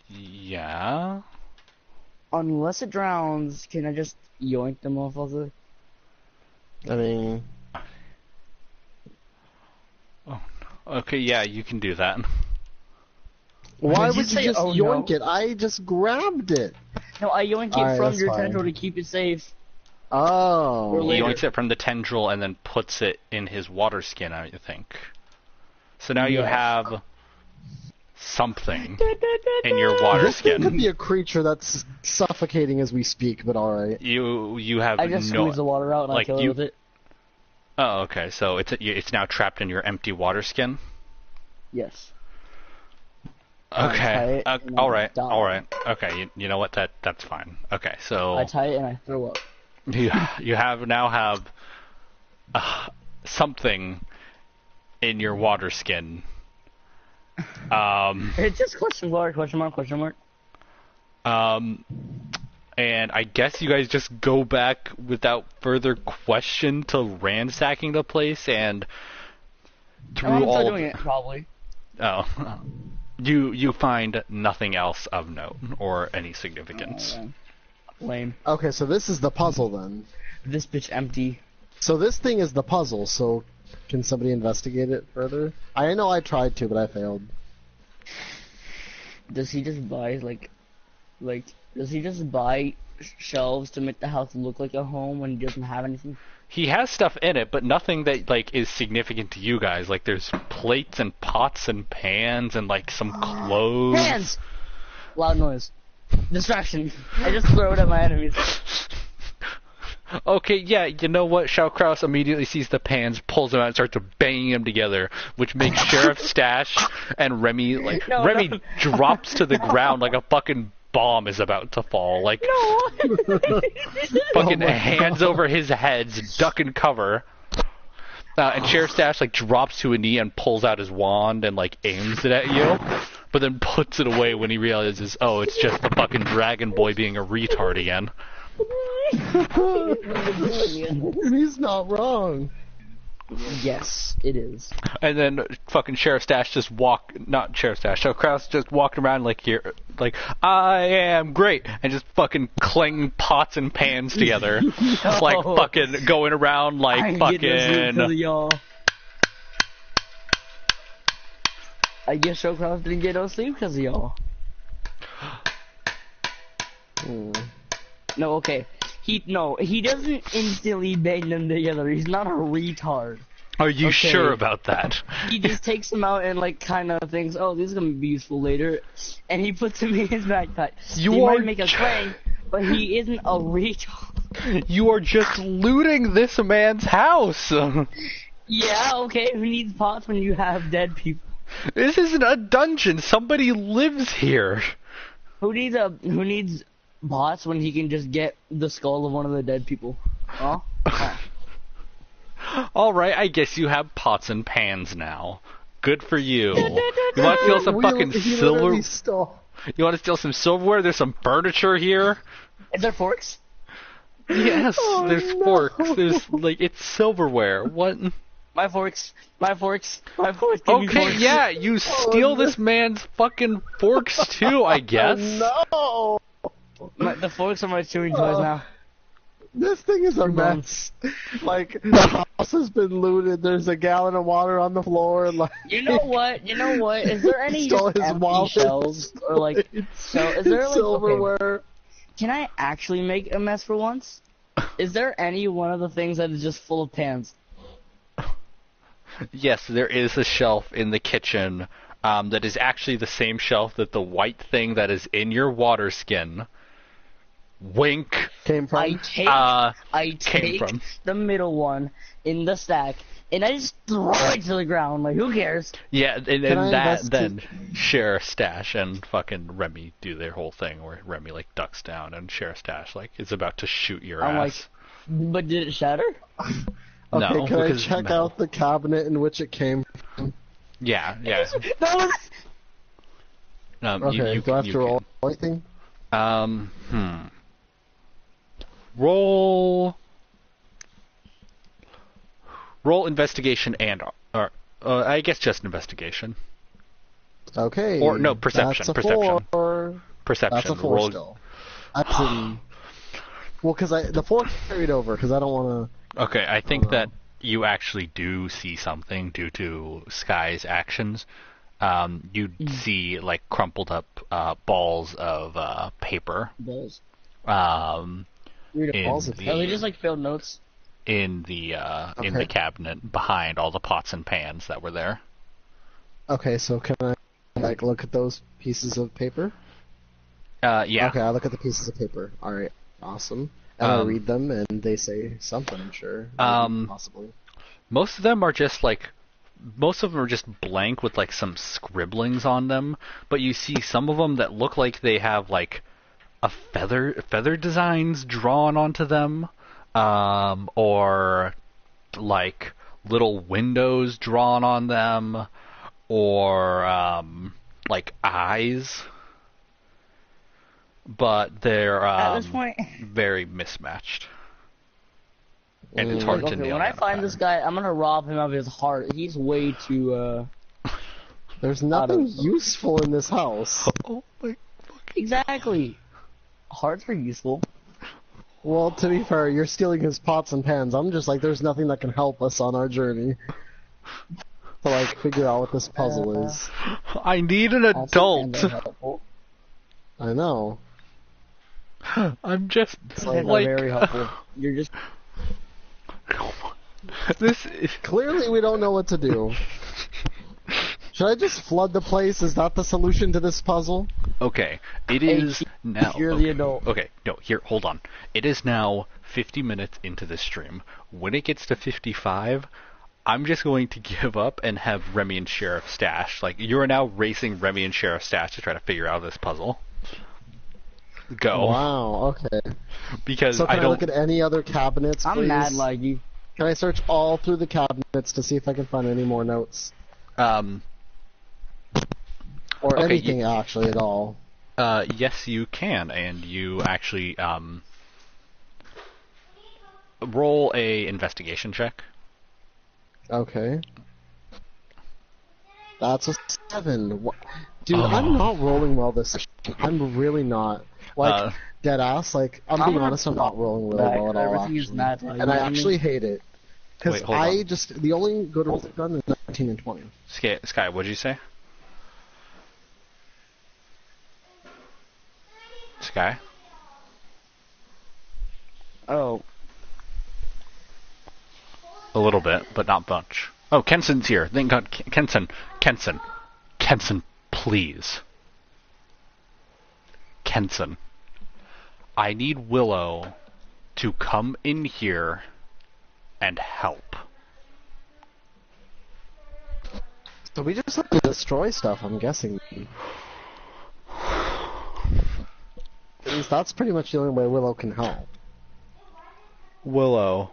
Yeah? Unless it drowns, can I just yoink them off of the... I mean... Oh, okay, yeah, you can do that. Why would you just yoink it? I just grabbed it. No, I yoink it from your tendril to keep it safe. Oh. He yoinks it from the tendril and then puts it in his water skin, I think. So now you have something in your water skin. This could be a creature that's suffocating as we speak, but alright. You have I just squeeze the water out and I kill it with it. Oh, okay. So it's now trapped in your empty water skin? Yes. Okay. All right. Okay. You know what? That's fine. Okay. So I tie it and I throw up. You now have something in your water skin. It's just question mark. And I guess you guys just go back without further question to ransacking the place and I'm still doing it, probably. Oh. You find nothing else of note or any significance. Oh, lame. Okay, so this is the puzzle then. This bitch empty. So this thing is the puzzle, so can somebody investigate it further? I know I tried to, but I failed. Does he just buy, does he just buy shelves to make the house look like a home when he doesn't have anything? He has stuff in it, but nothing that, is significant to you guys. Like, there's plates and pots and pans and, some clothes. Pans! Loud noise. Distraction. I just throw it at my enemies. Okay, yeah, you know what? Shao Kraus immediately sees the pans, pulls them out, and starts to bang them together, which makes Sheriff Stash and Remy, like, Remy drops to the ground like a fucking bomb is about to fall. Like, fucking hands over his heads, duck and cover. And Sheriff Stash, like, drops to a knee and pulls out his wand and, like, aims it at you, but then puts it away when he realizes, oh, it's just the fucking Dragon Boy being a retard again. He's not wrong. Yes, it is. And then fucking Sheriff Stash just not Sheriff Stash, Shao Kraus just walking around like here, like, I am great, and just fucking clanging pots and pans together. Like fucking going around like fucking. I guess Shao Kraus didn't get no sleep because of y'all. No, okay. He doesn't instantly bang them together. He's not a retard. Are you sure about that? He just takes them out and like kind of thinks, oh, this is gonna be useful later, and he puts them in his backpack. He might make a clang, but he isn't a retard. You are just looting this man's house. Yeah, okay. Who needs pots when you have dead people? This isn't a dungeon. Somebody lives here. Who needs pots when he can just get the skull of one of the dead people? Huh? Alright, I guess you have pots and pans now. Good for you. You want to steal some fucking silver? You want to steal some silverware? There's some furniture here. Is there forks? Yes, there's forks. There's, like, it's silverware. What? My forks. Okay, yeah, you steal this man's fucking forks too, I guess. Oh, no! The forks are my chewing toys now. This thing is a mess. Like, the house has been looted, there's a gallon of water on the floor, like... You know what? Is there any empty shelves? Or like, is there like... silverware. Okay, can I actually make a mess for once? Is there any one of the things that is just full of pans? Yes, there is a shelf in the kitchen that is actually the same shelf that the white thing that is in your water skin, wink, came from. I take the middle one in the stack and I just throw it to the ground. Like, who cares? Yeah, and then Sheriff Stash and fucking Remy do their whole thing where Remy like ducks down and Sheriff Stash like is about to shoot your ass. Like, but did it shatter? Okay, no, can I check out the cabinet in which it came from? Yeah. Okay, do I have to roll anything? Roll investigation and, I guess just investigation. Okay. Or, no, perception. That's a 4. Perception. That's a 4 still. Actually, well, because the 4 carried over, because I don't want to... Okay, I think that you actually do see something due to Sky's actions. You see, like, crumpled up balls of paper. Balls. Balls of paper? Are they just, like, filled notes? In the cabinet behind all the pots and pans that were there. Okay, so can I, like, look at those pieces of paper? Yeah. Okay, I'll look at the pieces of paper. Alright, awesome. And I read them, and they say something, I'm sure. Possibly. Most of them are just blank with like some scribblings on them, but you see some of them that look like they have like a feather designs drawn onto them, or like little windows drawn on them, or like eyes. But they're at this point very mismatched, and it's hard to nail. When I find this guy, I'm gonna rob him of his heart. He's way too. There's nothing useful in this house. Oh my! Exactly. Hearts are useful. Well, to be fair, you're stealing his pots and pans. I'm just like, there's nothing that can help us on our journey to like figure out what this puzzle is. I need an adult. I know. I'm just like very helpful. You're just Clearly we don't know what to do. Should I just flood the place? Is that the solution to this puzzle? Okay, it is now. You're okay. the adult. Okay, no, here, hold on. It is now 50 minutes into the stream. When it gets to 55, I'm just going to give up and have Remy and Sheriff Stash. Like, you are now racing Remy and Sheriff Stash to try to figure out this puzzle. Go. Wow, okay. Because So can I I don't. look at any other cabinets, please? I'm mad laggy. Can I search all through the cabinets to see if I can find any more notes? Or Okay, anything, actually, at all? Yes, you can, and you actually roll a investigation check. Okay. That's a 7. Dude, Oh. I'm not rolling well this session. I'm really not. Like, dead ass, like, I'm being honest, I'm not rolling really well at all, Everything is actually. mad laggy. And I actually hate it. Because Wait, hold on. the only good rolls I've done is 19 and 20. Sky, what did you say? Sky? Oh, A little bit, but not much. Oh, Kenson's here. Thank God, Kenson, please. Kenson. I need Willow to come in here and help. So we just have to destroy stuff, I'm guessing. At least that's pretty much the only way Willow can help. Willow,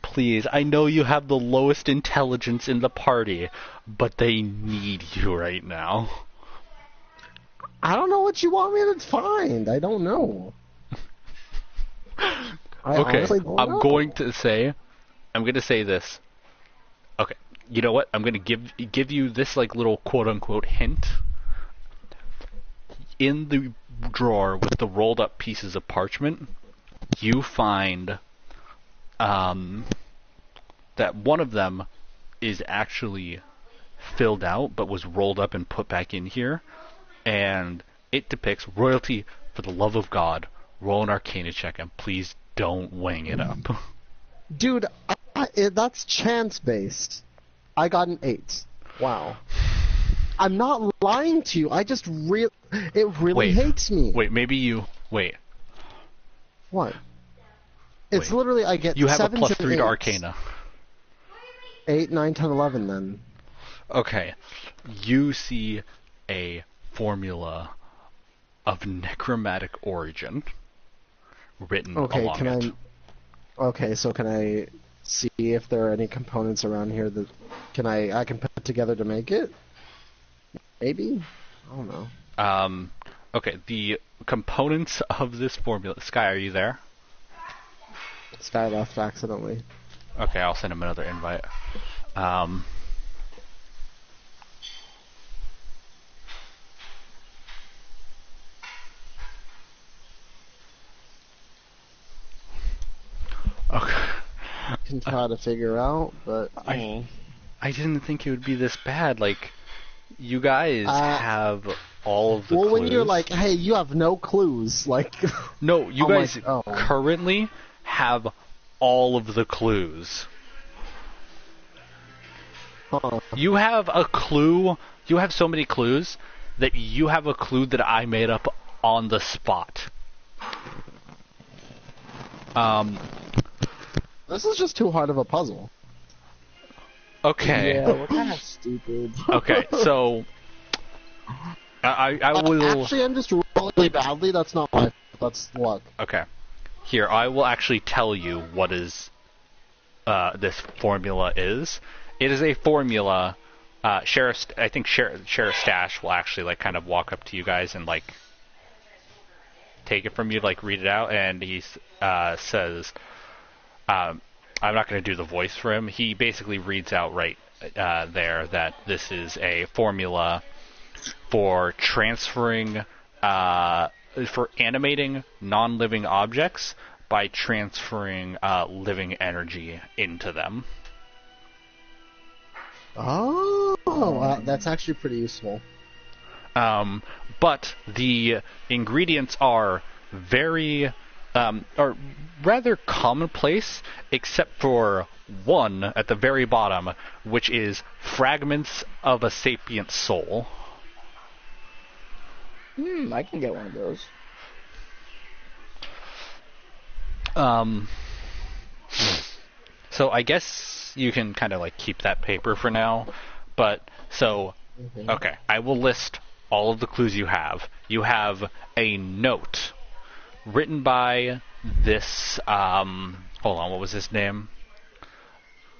please. I know you have the lowest intelligence in the party, but they need you right now. I don't know what you want me to find. I don't know. I Okay, honestly don't I'm know. going to say this. Okay, you know what? I'm going to give you this like little quote unquote hint. In the drawer with the rolled up pieces of parchment, you find that one of them is actually filled out but was rolled up and put back in here, and it depicts royalty. For the love of God, roll an Arcana check and please don't wing it up. Dude, that's chance-based. I got an 8. Wow. I'm not lying to you. I just it really Wait. hates me. Wait, maybe you... Wait. What? It's Wait. literally, I get You have a 7s and +3 to 8s. Arcana. 8, 9, 10, 11 then. Okay. You see a formula of necromantic origin written along it. Okay, so can I see if there are any components around here that I can put together to make it? Maybe? I don't know. Okay, the components of this formula... Sky, are you there? Sky left accidentally. Okay, I'll send him another invite. Okay. Can try to figure out, but I didn't think it would be this bad. Like, you guys have all of the clues. when you're like, hey, you have no clues, like... No, you I'm guys like, oh. currently have all of the clues. Huh. You have a clue. You have so many clues that you have a clue that I made up on the spot. This is just too hard of a puzzle. Okay. yeah, we're kind of stupid. Okay, so I will. Actually, I'm just rolling really badly. That's not my... That's luck. Okay. Here, I will actually tell you what is this formula is. It is a formula. I think Sheriff Stash will actually like kind of walk up to you guys and like take it from you, like read it out, and he says, I'm not going to do the voice for him. He basically reads out right there that this is a formula for transferring, for animating non-living objects by transferring living energy into them. Oh, that's actually pretty useful. But the ingredients are very, or rather commonplace, except for one at the very bottom, which is fragments of a sapient soul. I can get one of those. So I guess you can kind of like keep that paper for now, but so okay, I will list all of the clues you have. You have a note written by this hold on, what was his name?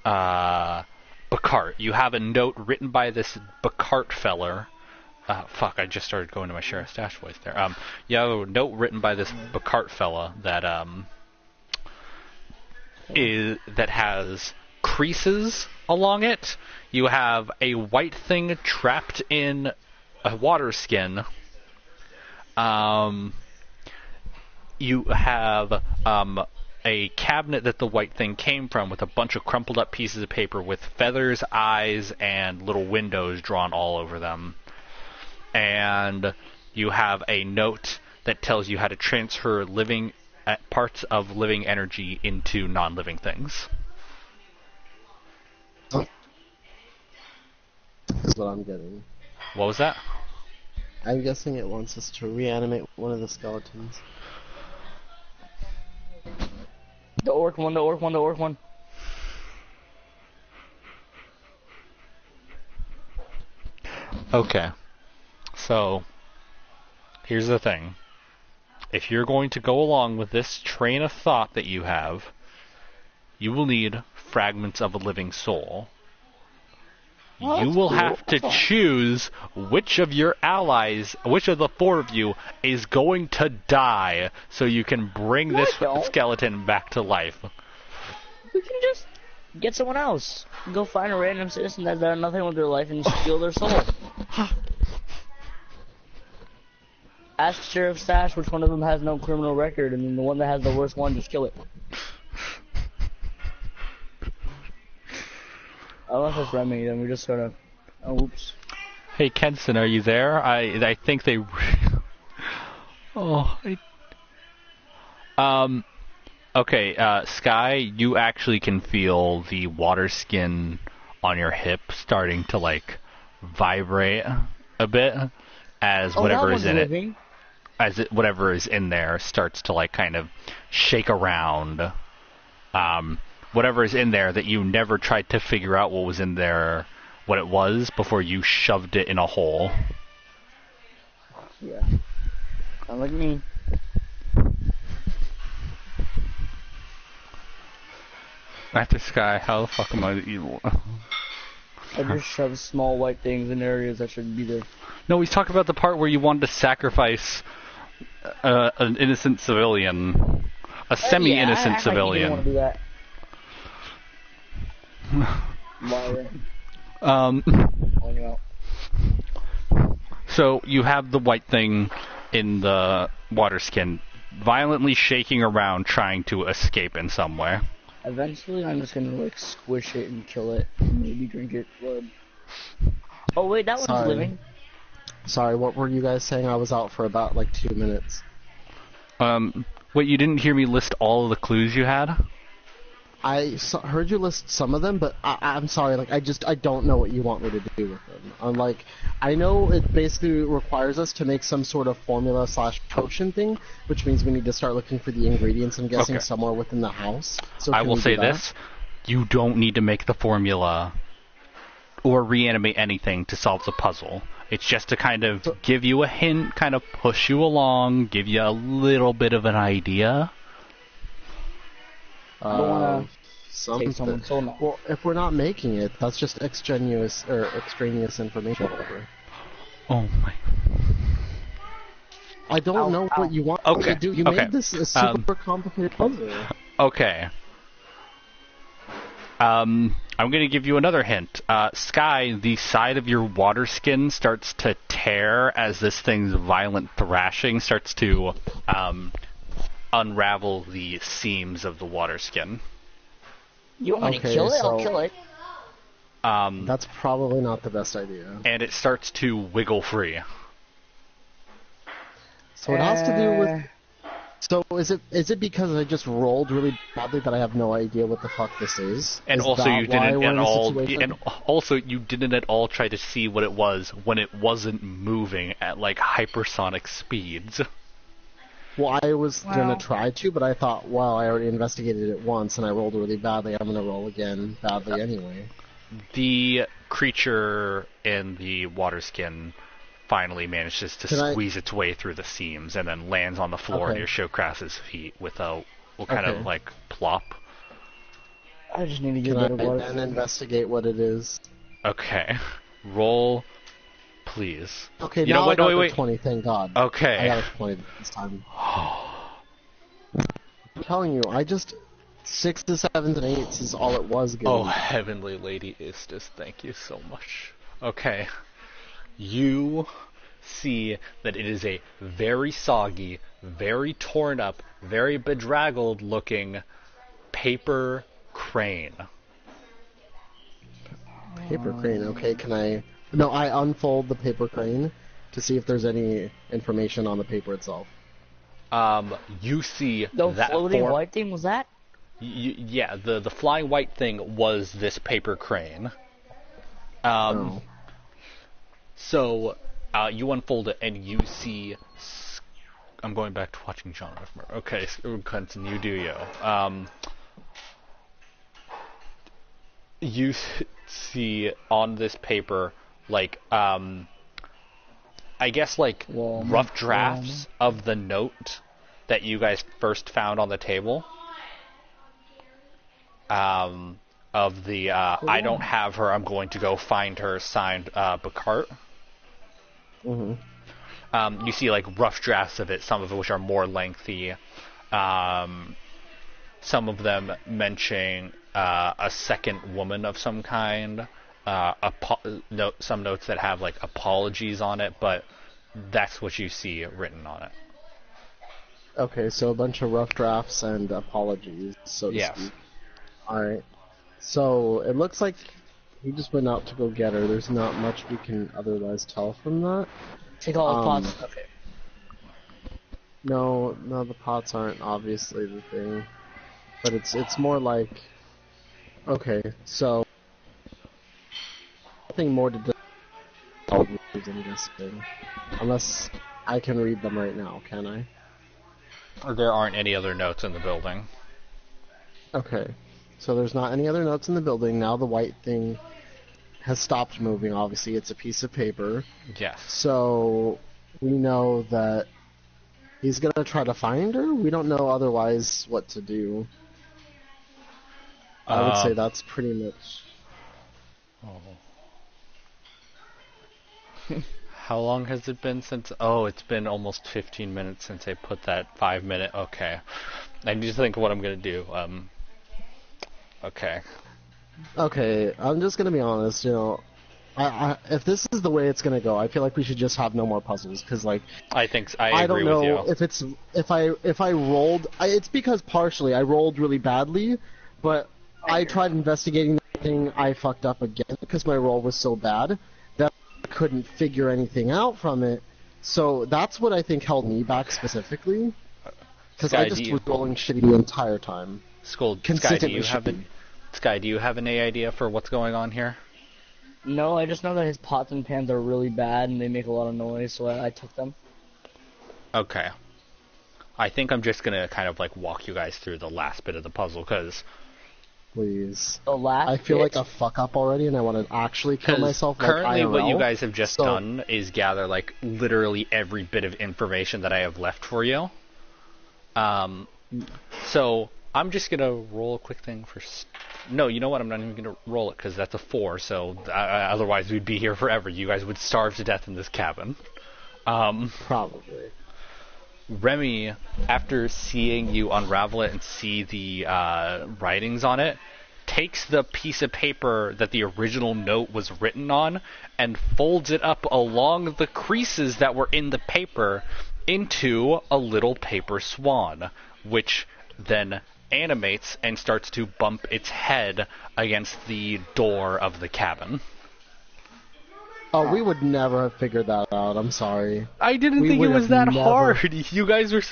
Bacart. You have a note written by this Bacart feller. Fuck, I just started going to my Sheriff Stash voice there. You have a note written by this Bacart fella that that has creases along it. You have a white thing trapped in a water skin. You have a cabinet that the white thing came from with a bunch of crumpled up pieces of paper with feathers, eyes, and little windows drawn all over them. And you have a note that tells you how to transfer parts of living energy into non-living things. Is what I'm getting. What was that? I'm guessing it wants us to reanimate one of the skeletons. The orc one. Okay. So, here's the thing. If you're going to go along with this train of thought that you have, you will need fragments of a living soul. Oh, you will cool. have to choose which of your allies, which of the four of you, is going to die so you can bring this skeleton back to life. We can just get someone else. Go find a random citizen that's done nothing with their life and steal their soul. Ask Sheriff Stash which one of them has no criminal record, and then the one that has the worst one, just kill it. Unless it's Remy, then we just sort of... Oh, oops. Hey, Kenson, are you there? I think they... Okay, Sky, you actually can feel the water skin on your hip starting to, like, vibrate a bit as whatever is in living. Whatever is in there starts to, like, kind of shake around. Whatever is in there that you never tried to figure out what was in there, what it was, before you shoved it in a hole. Yeah. Sound like me. After Sky, how the fuck am I the evil? I just shove small white things in areas that shouldn't be there. No, he's talking about the part where you wanted to sacrifice an innocent civilian. A semi-innocent civilian. I want to do that. So you have the white thing in the water skin violently shaking around trying to escape in some way. Eventually I'm just gonna like squish it and kill it, maybe drink it blood. Oh wait, that one's living. Sorry, what were you guys saying? I was out for about like 2 minutes. Wait, you didn't hear me list all of the clues you had? I heard you list some of them, but I'm sorry, like I don't know what you want me to do with them. Like, I know it basically requires us to make some sort of formula / potion thing, which means we need to start looking for the ingredients, I'm guessing, somewhere within the house. So I will say this, you don't need to make the formula or reanimate anything to solve the puzzle. It's just to kind of give you a hint, kind of push you along, give you a little bit of an idea. Something. Well, if we're not making it, that's just extraneous information. Oh my! I don't know what you want to do. You made this a super complicated puzzle. Okay. I'm going to give you another hint. Sky, the side of your water skin starts to tear as this thing's violent thrashing starts to unravel the seams of the water skin. You want me to kill it? I'll kill it. That's probably not the best idea. And it starts to wiggle free. So it has to do with... So is it because I just rolled really badly that I have no idea what the fuck this is? And Is also that you why didn't we're at in a all, situation? and also you didn't at all try to see what it was when it wasn't moving at like hypersonic speeds. Well, I was Well- gonna try to, but I thought, wow, I already investigated it once and I rolled really badly. I'm gonna roll again badly anyway. The creature in the water skin finally manages to Can I- squeeze its way through the seams and then lands on the floor Okay. near Shokras's feet with a kind Okay. of like plop. I just need to get Can I rid of water. then investigate what it is? Okay, roll, please. Okay, You now know what? I got No, the wait. 20, thank God. Okay. I got a 20 this time. I'm telling you, I just... 6s, 7s, and 8s is all it was getting. Oh, heavenly lady Istis, thank you so much. Okay. You see that it is a very soggy, very torn up, very bedraggled looking paper crane. Paper crane, okay, can I... No, I unfold the paper crane to see if there's any information on the paper itself. You see The that floating form- white thing was that? Yeah, the flying white thing was this paper crane. Oh. So, you unfold it and you see... I'm going back to watching John Riffmer. Okay, continue, do you? You see on this paper, like, I guess, like, Warm, rough drafts of the note that you guys first found on the table. Of the, I don't have her, I'm going to go find her, signed, Bacart. Mm-hmm. You see, like, rough drafts of it, some of which are more lengthy. Some of them mention a second woman of some kind. Some notes that have, like, apologies on it, but that's what you see written on it. Okay, so a bunch of rough drafts and apologies, so to Yes. speak. Alright. So, it looks like he just went out to go get her. There's not much we can otherwise tell from that. Take all the Um, pots. Okay. No, the pots aren't obviously the thing. But it's more like... Okay, so... Nothing more to do. I'm guessing. Unless I can read them right now, can I? There aren't any other notes in the building. Okay. So there's not any other notes in the building. Now the white thing has stopped moving, obviously. It's a piece of paper. Yes. So we know that he's going to try to find her. We don't know otherwise what to do. I would say that's pretty much... How long has it been since... Oh, it's been almost 15 minutes since I put that 5-minute... Okay. I need to think of what I'm going to do. Okay. Okay, I'm just going to be honest, you know. If this is the way it's going to go, I feel like we should just have no more puzzles, because, like... I think... I I agree don't with know you. if it's if I rolled. It's because partially I rolled really badly, but I tried investigating the thing. I fucked up again because my roll was so bad that I couldn't figure anything out from it. So that's what I think held me back specifically, because Sky, I just do you- was rolling shitty the entire time. Sky, do consistently you have shitty. Sky, do you have any idea for what's going on here? No, I just know that his pots and pans are really bad and they make a lot of noise, so I took them. Okay. I think I'm just gonna kind of like walk you guys through the last bit of the puzzle, because Please. The last I feel bit- like a fuck up already, and I want to actually kill myself. Like currently what you IRL. guys have just So- done is gather like literally every bit of information that I have left for you. So I'm just gonna roll a quick thing for. No, you know what? I'm not even gonna roll it because that's a 4. So otherwise we'd be here forever. You guys would starve to death in this cabin. Probably. Remy, after seeing you unravel it and see the writings on it, takes the piece of paper that the original note was written on and folds it up along the creases that were in the paper into a little paper swan, which then animates and starts to bump its head against the door of the cabin. Oh, we would never have figured that out. I'm sorry. I didn't We think it would was have that never- hard. You guys were.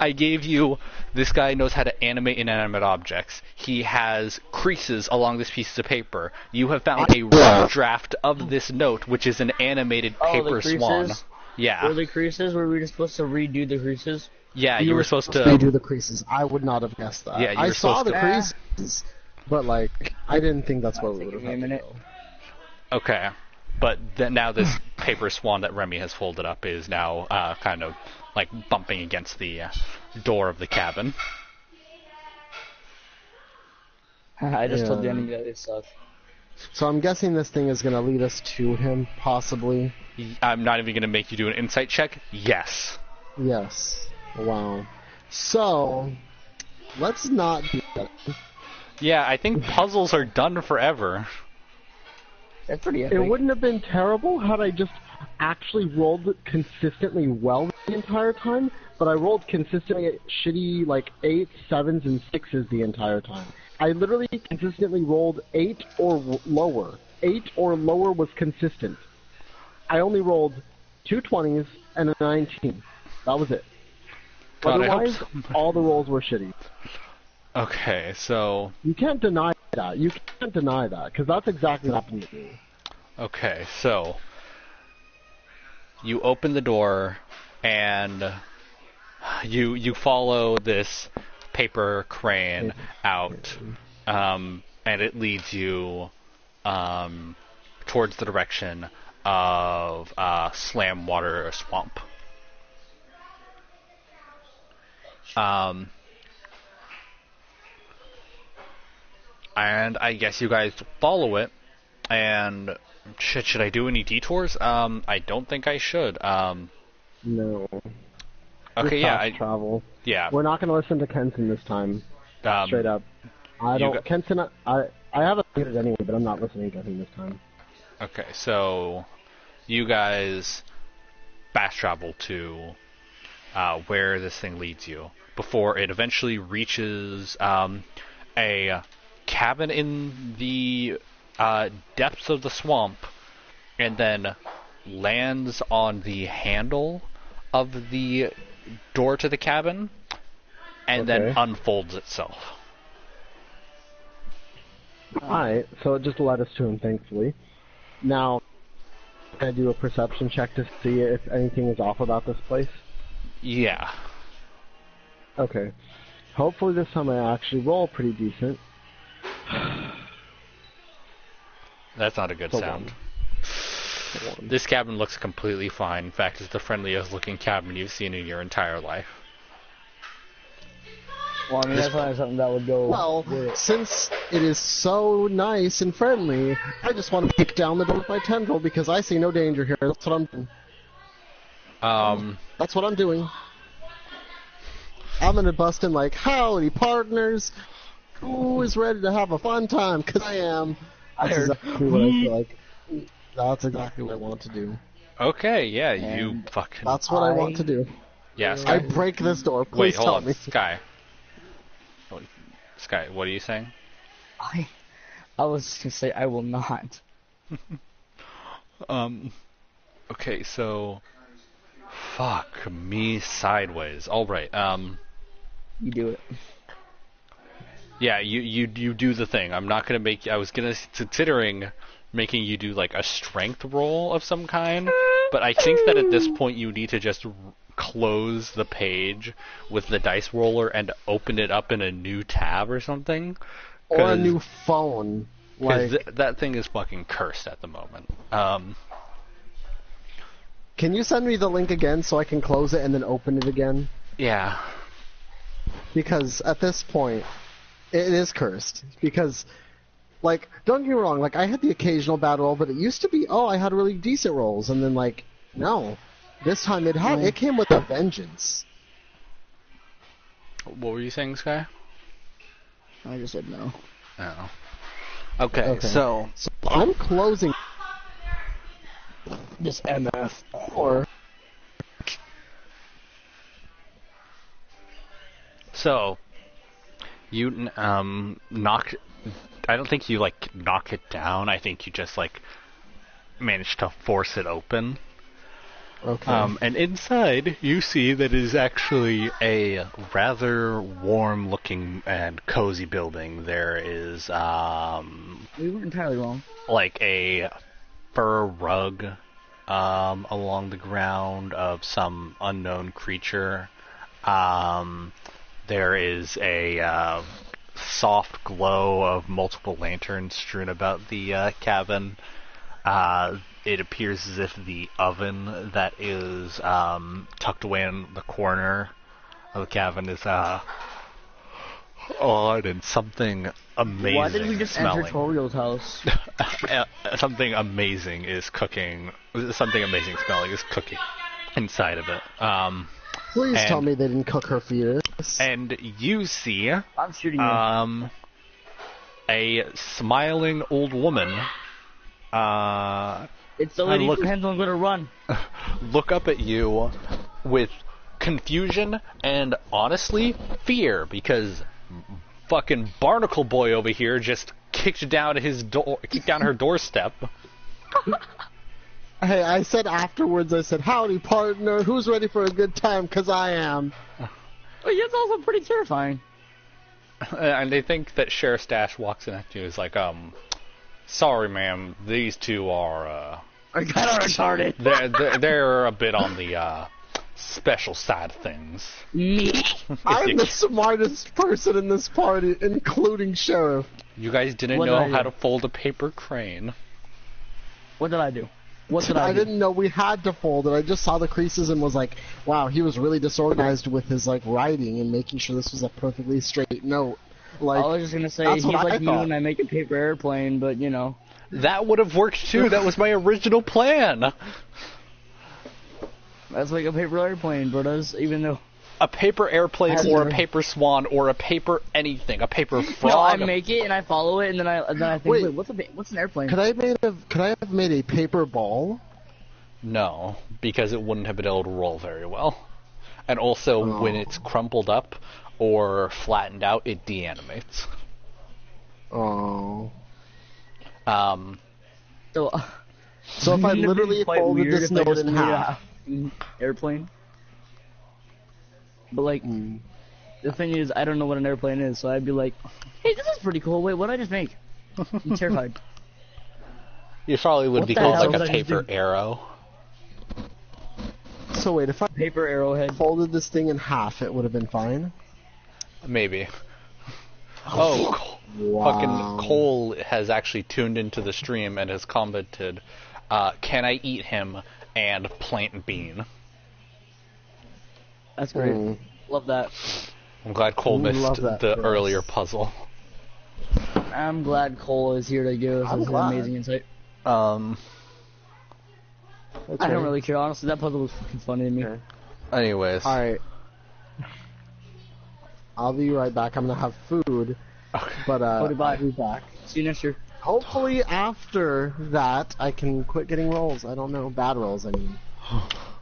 I gave you. This guy knows how to animate inanimate objects. He has creases along this piece of paper. You have found a rough draft of this note, which is an animated paper the swan. creases? Yeah. Were the creases? Were we just supposed to redo the creases? Yeah, you were supposed to. redo the creases. I would not have guessed that. Yeah, you I were saw supposed the to- creases, but like I didn't think that's where we would have Give me a had to minute. go. Okay. But now this paper swan that Remy has folded up is now kind of like bumping against the door of the cabin. I just told the Yeah. enemy that it sucks. So I'm guessing this thing is going to lead us to him, possibly. I'm not even going to make you do an insight check. Yes. Yes. Wow. So, let's not do that. Yeah, I think puzzles are done forever. That's pretty epic. It wouldn't have been terrible had I just actually rolled consistently well the entire time, but I rolled consistently shitty like 8s, 7s, and 6s the entire time. I literally consistently rolled 8 or lower. 8 or lower was consistent. I only rolled 2 20s and a 19. That was it. God, I hope Otherwise, all the rolls were shitty. Okay, so You can't deny that. You can't deny that, because that's exactly what happened to me. okay, so you open the door and you follow this paper crane out, and it leads you towards the direction of Slamwater Swamp. And I guess you guys follow it. And should I do any detours? I don't think I should. No. Okay, yeah, Fast travel. yeah. We're not going to listen to Kenton this time. Um, Straight up. I you don't. got- Kenton, I have it muted anyway, but I'm not listening to him this time. Okay, so you guys fast travel to where this thing leads you before it eventually reaches a cabin in the depths of the swamp, and then lands on the handle of the door to the cabin, and then Okay. unfolds itself. Alright, so it just led us to him, thankfully. Now, can I do a perception check to see if anything is off about this place? Yeah. Okay. Hopefully this time I actually roll pretty decent. That's not a good Hold sound. on. Hold on. This cabin looks completely fine. In fact, it's the friendliest looking cabin you've seen in your entire life. Well, I mean, that's not something that would go. Well, with it. since it is so nice and friendly, I just want to kick down the door with my tendril because I see no danger here. That's what I'm doing. That's what I'm doing. I'm gonna bust in like, howdy partners, who is ready to have a fun time? Cause I am. That's exactly what I feel like. That's exactly what I want to do. Okay, yeah, you And fucking... That's what I want to do. Yeah, I Sky. break this door. Wait, Please hold tell on. me. Sky. Oh, Sky, what are you saying? I was just gonna say I will not. Okay, so... Fuck me sideways. Alright, You do it. yeah, you do the thing. I'm not gonna make... I was considering making you do, like, a strength roll of some kind, but I think that at this point you need to just close the page with the dice roller and open it up in a new tab or something. Or a 'Cause- new phone. Because Like, that thing is fucking cursed at the moment. can you send me the link again so I can close it and then open it again? Yeah. Because at this point, it is cursed. Because, like, don't get me wrong, like, I had the occasional bad roll, but it used to be, oh, I had really decent rolls, and then, like, no. This time it came with a vengeance. What were you saying, Sky? I just said no. Oh. Okay, Okay. so... So I'm closing, Just MF. or So, you knock... I don't think you, like, knock it down. I think you just, like, manage to force it open. Okay. And inside, you see that it is actually a rather warm-looking and cozy building. There is, We weren't entirely wrong. like a fur rug along the ground of some unknown creature. There is a soft glow of multiple lanterns strewn about the cabin. It appears as if the oven that is tucked away in the corner of the cabin is on, and something amazing Why did we just smelling. enter Toriel's house? Something amazing is cooking. Something amazing smelling is cooking inside of it. Please tell me they didn't cook her fetus. And you see I'm shooting you. a smiling old woman. It's the lady from Hansel and Gretel Run. Look up at you with confusion and honestly fear, because fucking Barnacle Boy over here just kicked down her doorstep. Hey, I said afterwards, I said, howdy partner, who's ready for a good time? 'Cause I am. But it's also pretty terrifying. And they think that Sheriff Stash walks in at you is like, sorry ma'am, these two are, I got retarded. they're a bit on the, special side of things. Me? I'm the smartest person in this party, including Sheriff. You guys didn't What know did I how do? to fold a paper crane. What did I do? What did I do? didn't know we had to fold it. I just saw the creases and was like, wow, he was really disorganized with his like writing and making sure this was a perfectly straight note. Like, I was just gonna say that's he's what I like me thought. when I make a paper airplane, but you know. That would have worked too. That was my original plan. That's like a paper airplane, brothers, even though... A paper airplane Has or a never- paper swan or a paper anything. A paper frog. No, I make it and I follow it and then I think, Wait. wait, what's an airplane? could I have made a paper ball? No, because it wouldn't have been able to roll very well. And also, when it's crumpled up or flattened out, it deanimates. Oh. So, So if I wouldn't it be literally quite folded weird this if I note just in made half. a airplane? But like, the thing is, I don't know what an airplane is, so I'd be like, hey, this is pretty cool. Wait, what did I just make? I'm terrified. You probably would What be the called hell like did a I just paper do? arrow. So wait, if I Paper arrowhead. folded this thing in half, it would have been fine? Maybe. Oh, Wow. fucking Cole has actually tuned into the stream and has commented, can I eat him and plant bean? That's great. Mm. Love that. I'm glad Cole Love missed that the for us. earlier puzzle. I'm glad Cole is here to give us I'm this glad. amazing insight. Okay. I don't really care, honestly. That puzzle was fucking funny to me. Okay. Anyways. Alright. I'll be right back. I'm gonna have food. But Okay, bye. I'll be back. See you next year. Hopefully after that I can quit getting rolls. I don't know, bad rolls I mean.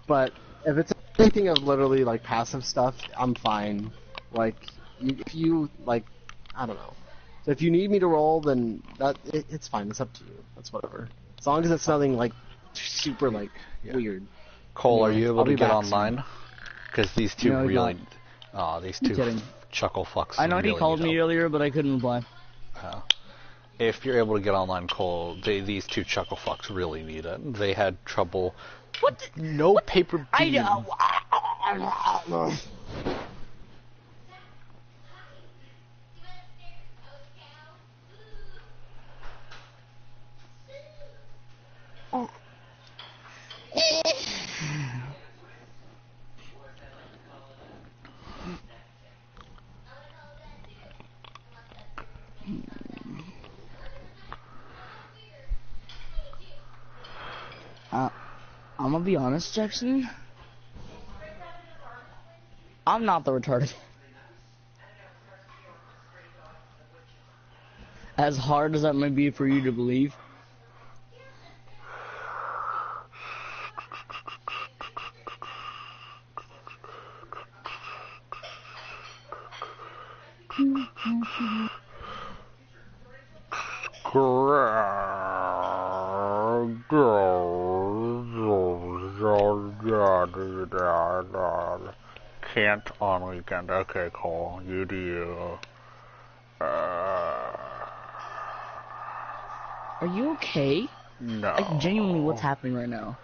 But if it's anything of literally like passive stuff, I'm fine. Like if you like, I don't know. So if you need me to roll, then it's fine. It's up to you. That's whatever. As long as it's nothing like super like weird. Cole, are Yeah, you able I'll to be get back online? Because these two No, he's really... not. Oh, these I'm two kidding. chuckle fucks I know really he called need me help. earlier, but I couldn't reply. If you're able to get online, Cole, these two chuckle fucks really need it. They had trouble... What? No paper I bean. know. I'm gonna be honest, Jackson. I'm not the retarded. As hard as that might be for you to believe. Can't on weekend. Okay, Cole. You do you. Are you okay? No. Like, genuinely, what's happening right now?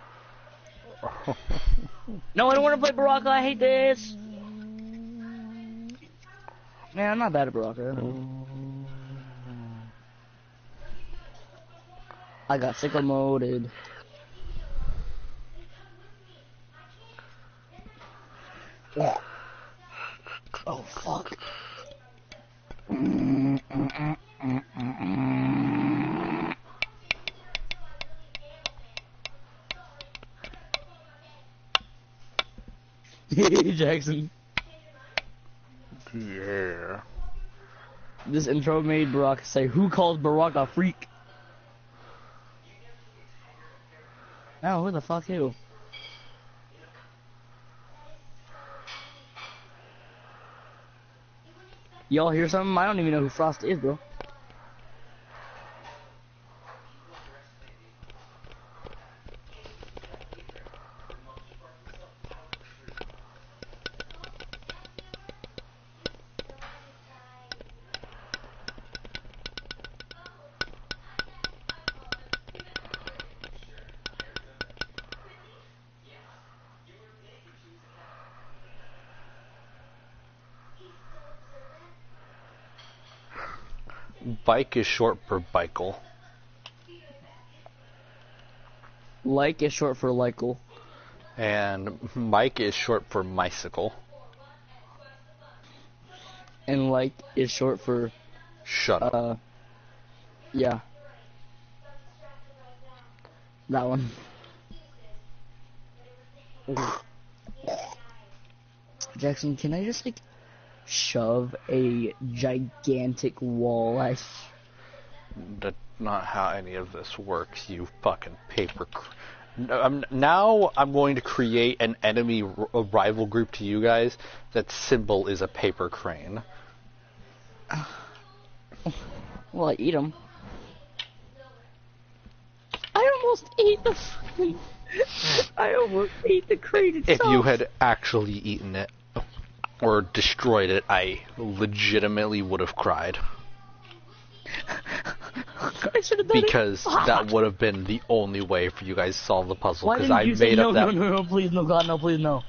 No, I don't want to play Baraka. I hate this. Man, I'm not bad at Baraka. I got sickle moded. Oh, fuck. Jackson. Yeah. This intro made Baraka say, "Who calls Baraka a freak?" Oh, who the fuck who? Y'all hear something? I don't even know who Frost is, bro. Bike is short for Bikel. Like is short for Lykel. And Mike is short for Mycicle. And like is short for... Shut up. Yeah. That one. Jackson, can I just, like, shove a gigantic wall at... That's not how any of this works, you fucking paper... now I'm going to create an enemy rival group to you guys that's symbol is a paper crane. Well, I eat them. I almost ate the fucking... I almost ate the crane itself. If you had actually eaten it or destroyed it, I legitimately would have cried. I should have done because it. that would have been the only way for you guys to solve the puzzle. Why Because didn't I you say made no, up that. no, please, no, God, no, please, no.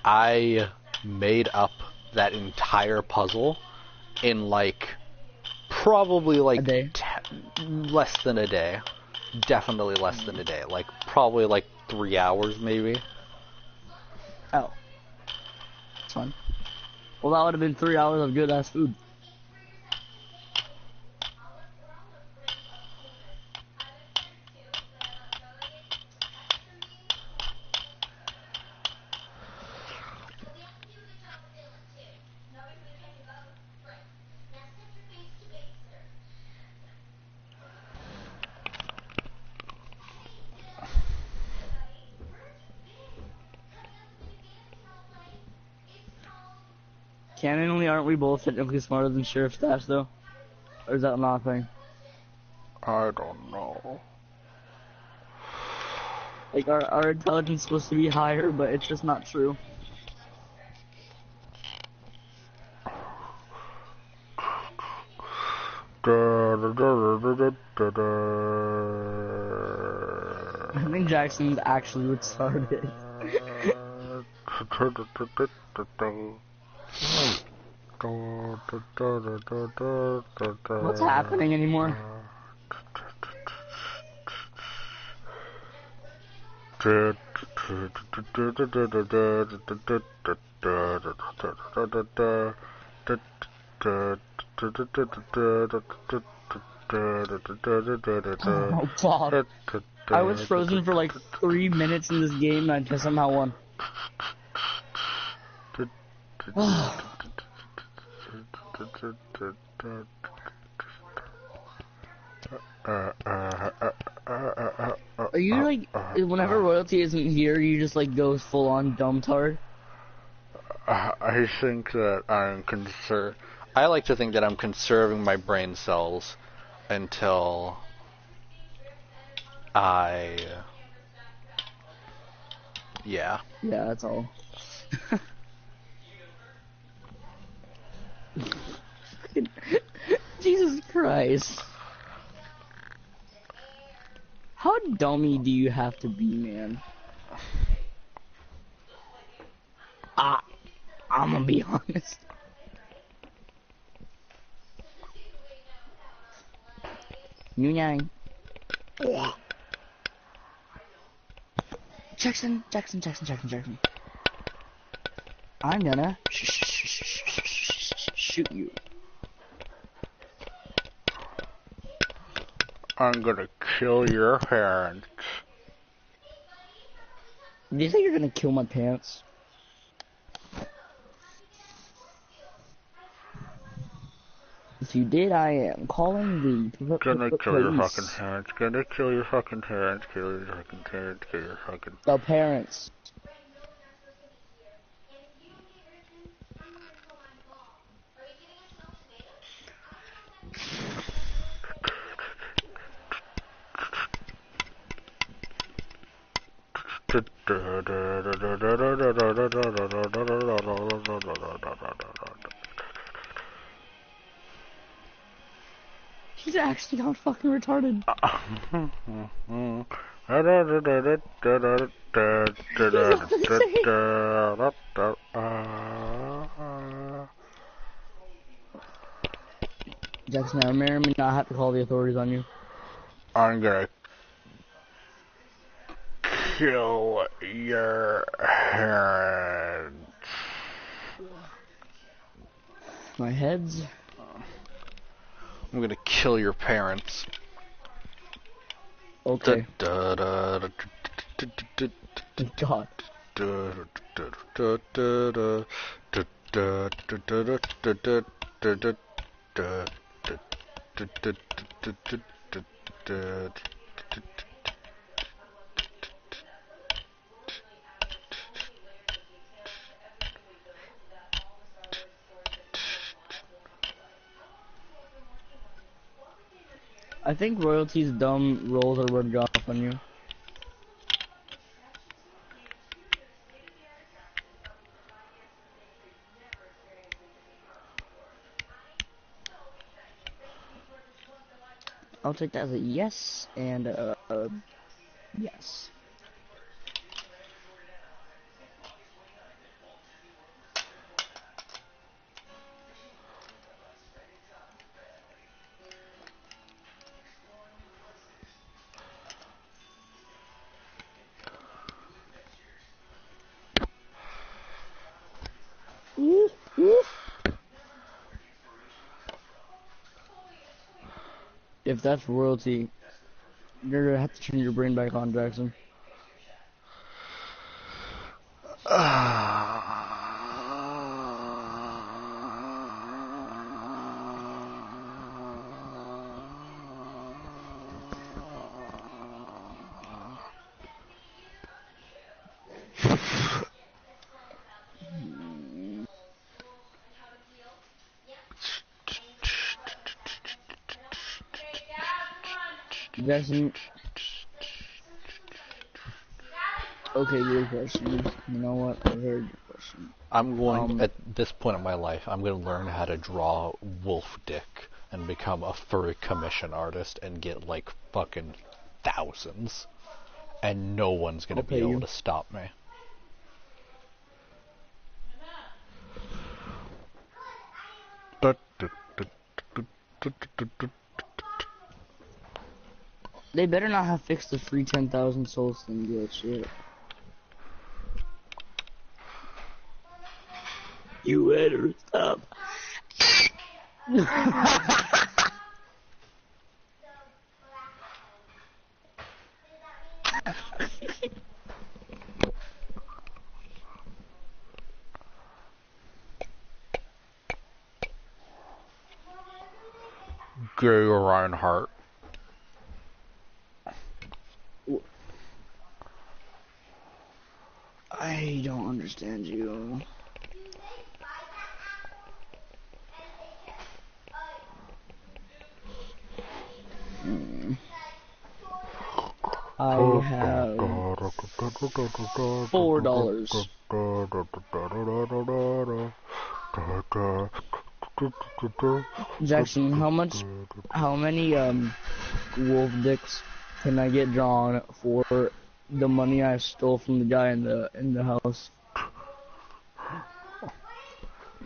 I made up that entire puzzle in like probably like a day. Less than a day. Definitely less than a day. Like probably like 3 hours maybe. Oh, that's fun. Well, that would have been 3 hours of good ass food. Canonally, aren't we both technically smarter than Sheriff Stash, though? Or is that not a thing? I don't know. Like, our intelligence is supposed to be higher, but it's just not true. I think Jackson's actually retarded. What's happening anymore? Oh, fuck. I was frozen for like 3 minutes in this game and I somehow won. Are you like, whenever royalty isn't here, you just like go full on dumb tard? I think that I like to think that I'm conserving my brain cells until I. Yeah. Yeah, that's all. Jesus Christ. How dummy do you have to be, man? I'm gonna be honest. Yang. Jackson. I'm gonna shoot you. I'm gonna kill your parents. Do you think you're gonna kill my parents? If you did, I am calling the Gonna kill your police. fucking parents. Gonna kill your fucking parents. Kill your fucking parents. Kill your fucking. The parents. He's actually not fucking retarded. Jackson, now remember me not have to call the authorities on you. I'm gonna kill your parents. My head's... I'm gonna kill your parents. Okay. God. I think royalty's dumb rolls are rubbed off on you. I'll take that as a yes and yes. If that's royalty, you're gonna have to turn your brain back on, Jackson. Jackson. Okay, your question. You know what? I heard your question. I'm going, at this point in my life, I'm going to learn how to draw wolf dick and become a furry commission artist and get like fucking thousands. And no one's going to be able to stop me. They better not have fixed the free 10,000 souls thing yet, shit. You better stop. Gary Reinhardt. I don't understand you. have $4. Jackson, how many wolf dicks can I get drawn for the money I stole from the guy in the house?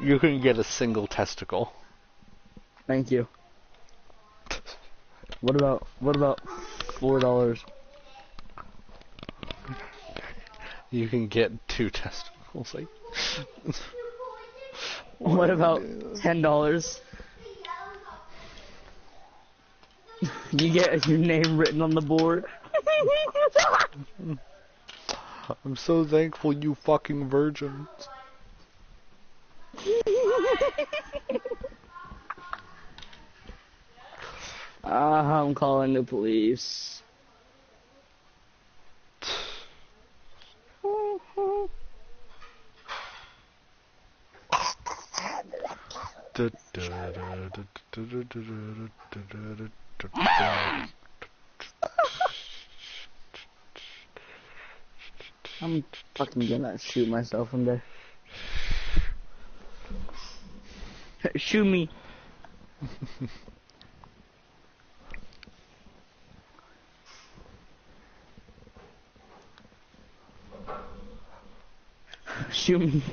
You can get a single testicle. Thank you. What about $4? You can get 2 testicles. Like. What about $10? You get your name written on the board. I'm so thankful, you fucking virgins. I'm calling the police. I'm fucking gonna shoot myself one day. Shoot me. Shoot me.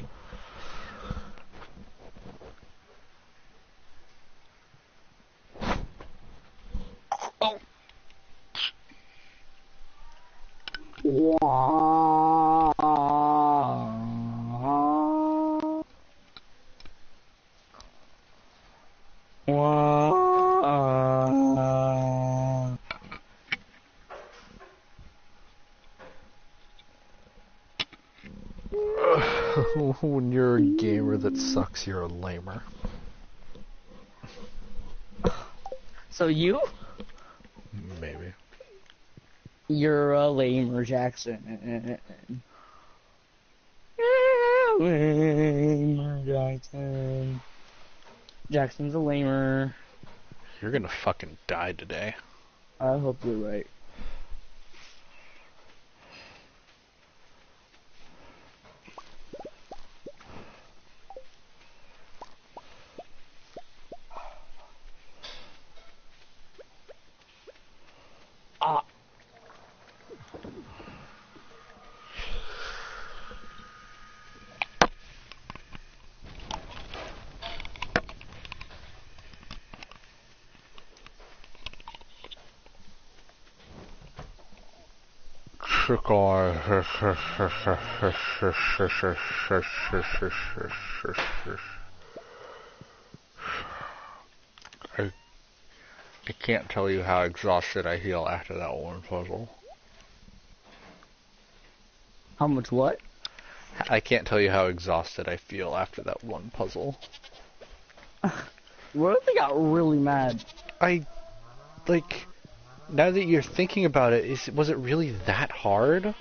Oh. When you're a gamer that sucks, you're a lamer. So you? Maybe. You're a lamer, Jackson. Lamer, Jackson. Jackson's a lamer. You're gonna fucking die today. I hope you're right. I can't tell you how exhausted I feel after that one puzzle. How much what? I can't tell you how exhausted I feel after that one puzzle. What if I got really mad? Now that you're thinking about it, was it really that hard?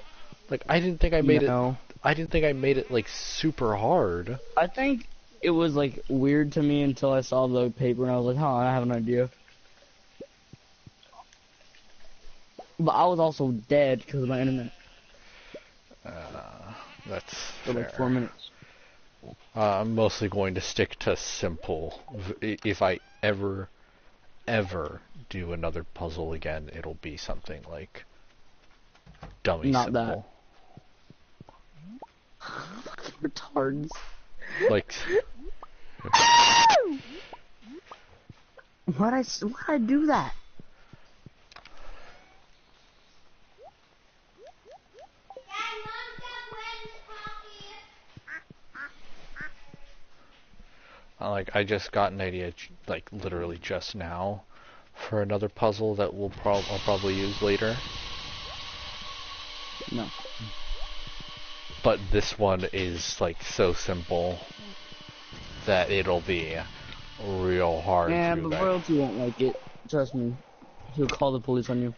Like, I didn't think I made it. I didn't think I made it like super hard. I think it was like weird to me until I saw the paper and I was like, huh, I have an idea. But I was also dead because of my internet. That's for fair. like 4 minutes. I'm mostly going to stick to simple. If I ever do another puzzle again, it'll be something like dummy Not simple. That. Fucking retards. Like. Why'd I do that? Like, I just got an idea, like, literally just now, for another puzzle that I'll probably use later. No. But this one is, like, so simple that it'll be real hard to but Royalty won't like it. Trust me. He'll call the police on you.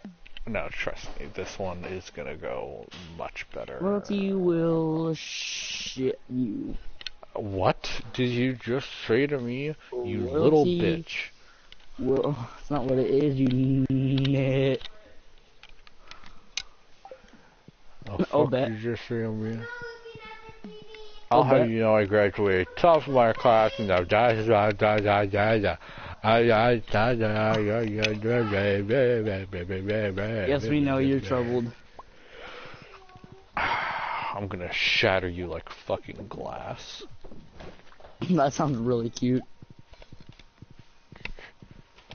No, trust me, this one is gonna go much better. Royalty will shit you. What did you just say to me, you little bitch? Well, it's not what it is, you nit. Oh, Oh, fuck bet. you just saying, man. I'll have you know I graduated top of my class and I've Yes, we know you're troubled. I'm gonna shatter you like fucking glass. That sounds really cute.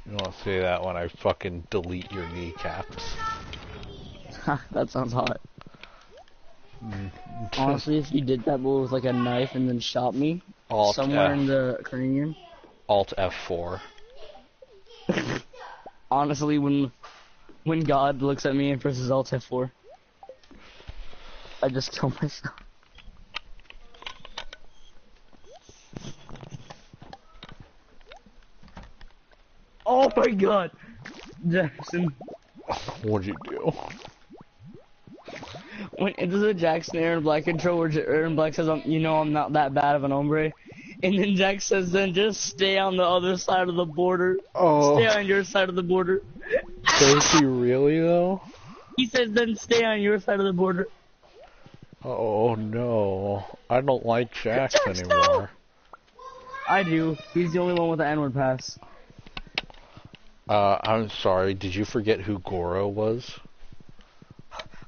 You wanna say that when I fucking delete your kneecaps? That sounds hot. Honestly, if you did that with like a knife and then shot me Alt somewhere F. in the cranium. Alt F4. Honestly, when God looks at me and presses Alt F4, I just kill myself. Oh my God, Jackson! What'd you do? When it does a Jackson Aaron Black intro where Aaron Black says, you know I'm not that bad of an hombre. And then Jack says, then just stay on the other side of the border. Oh. Stay on your side of the border. Does he really though? He says, then stay on your side of the border. Oh no. I don't like Jax anymore. No! I do. He's the only one with the N-word pass. I'm sorry, did you forget who Goro was?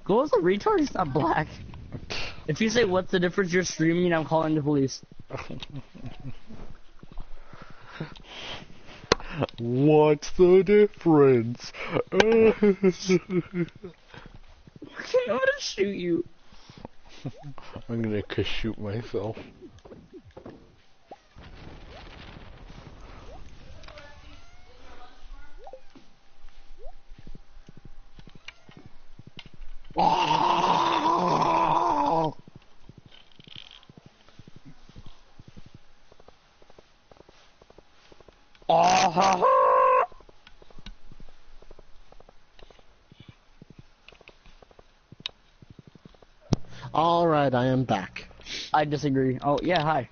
Goro's a retard, he's not black. If you say, what's the difference, you're streaming, I'm calling the police. What's the difference? I'm gonna shoot you. I'm gonna shoot myself. Oh! Oh! All right, I am back. I disagree. Oh, yeah, hi.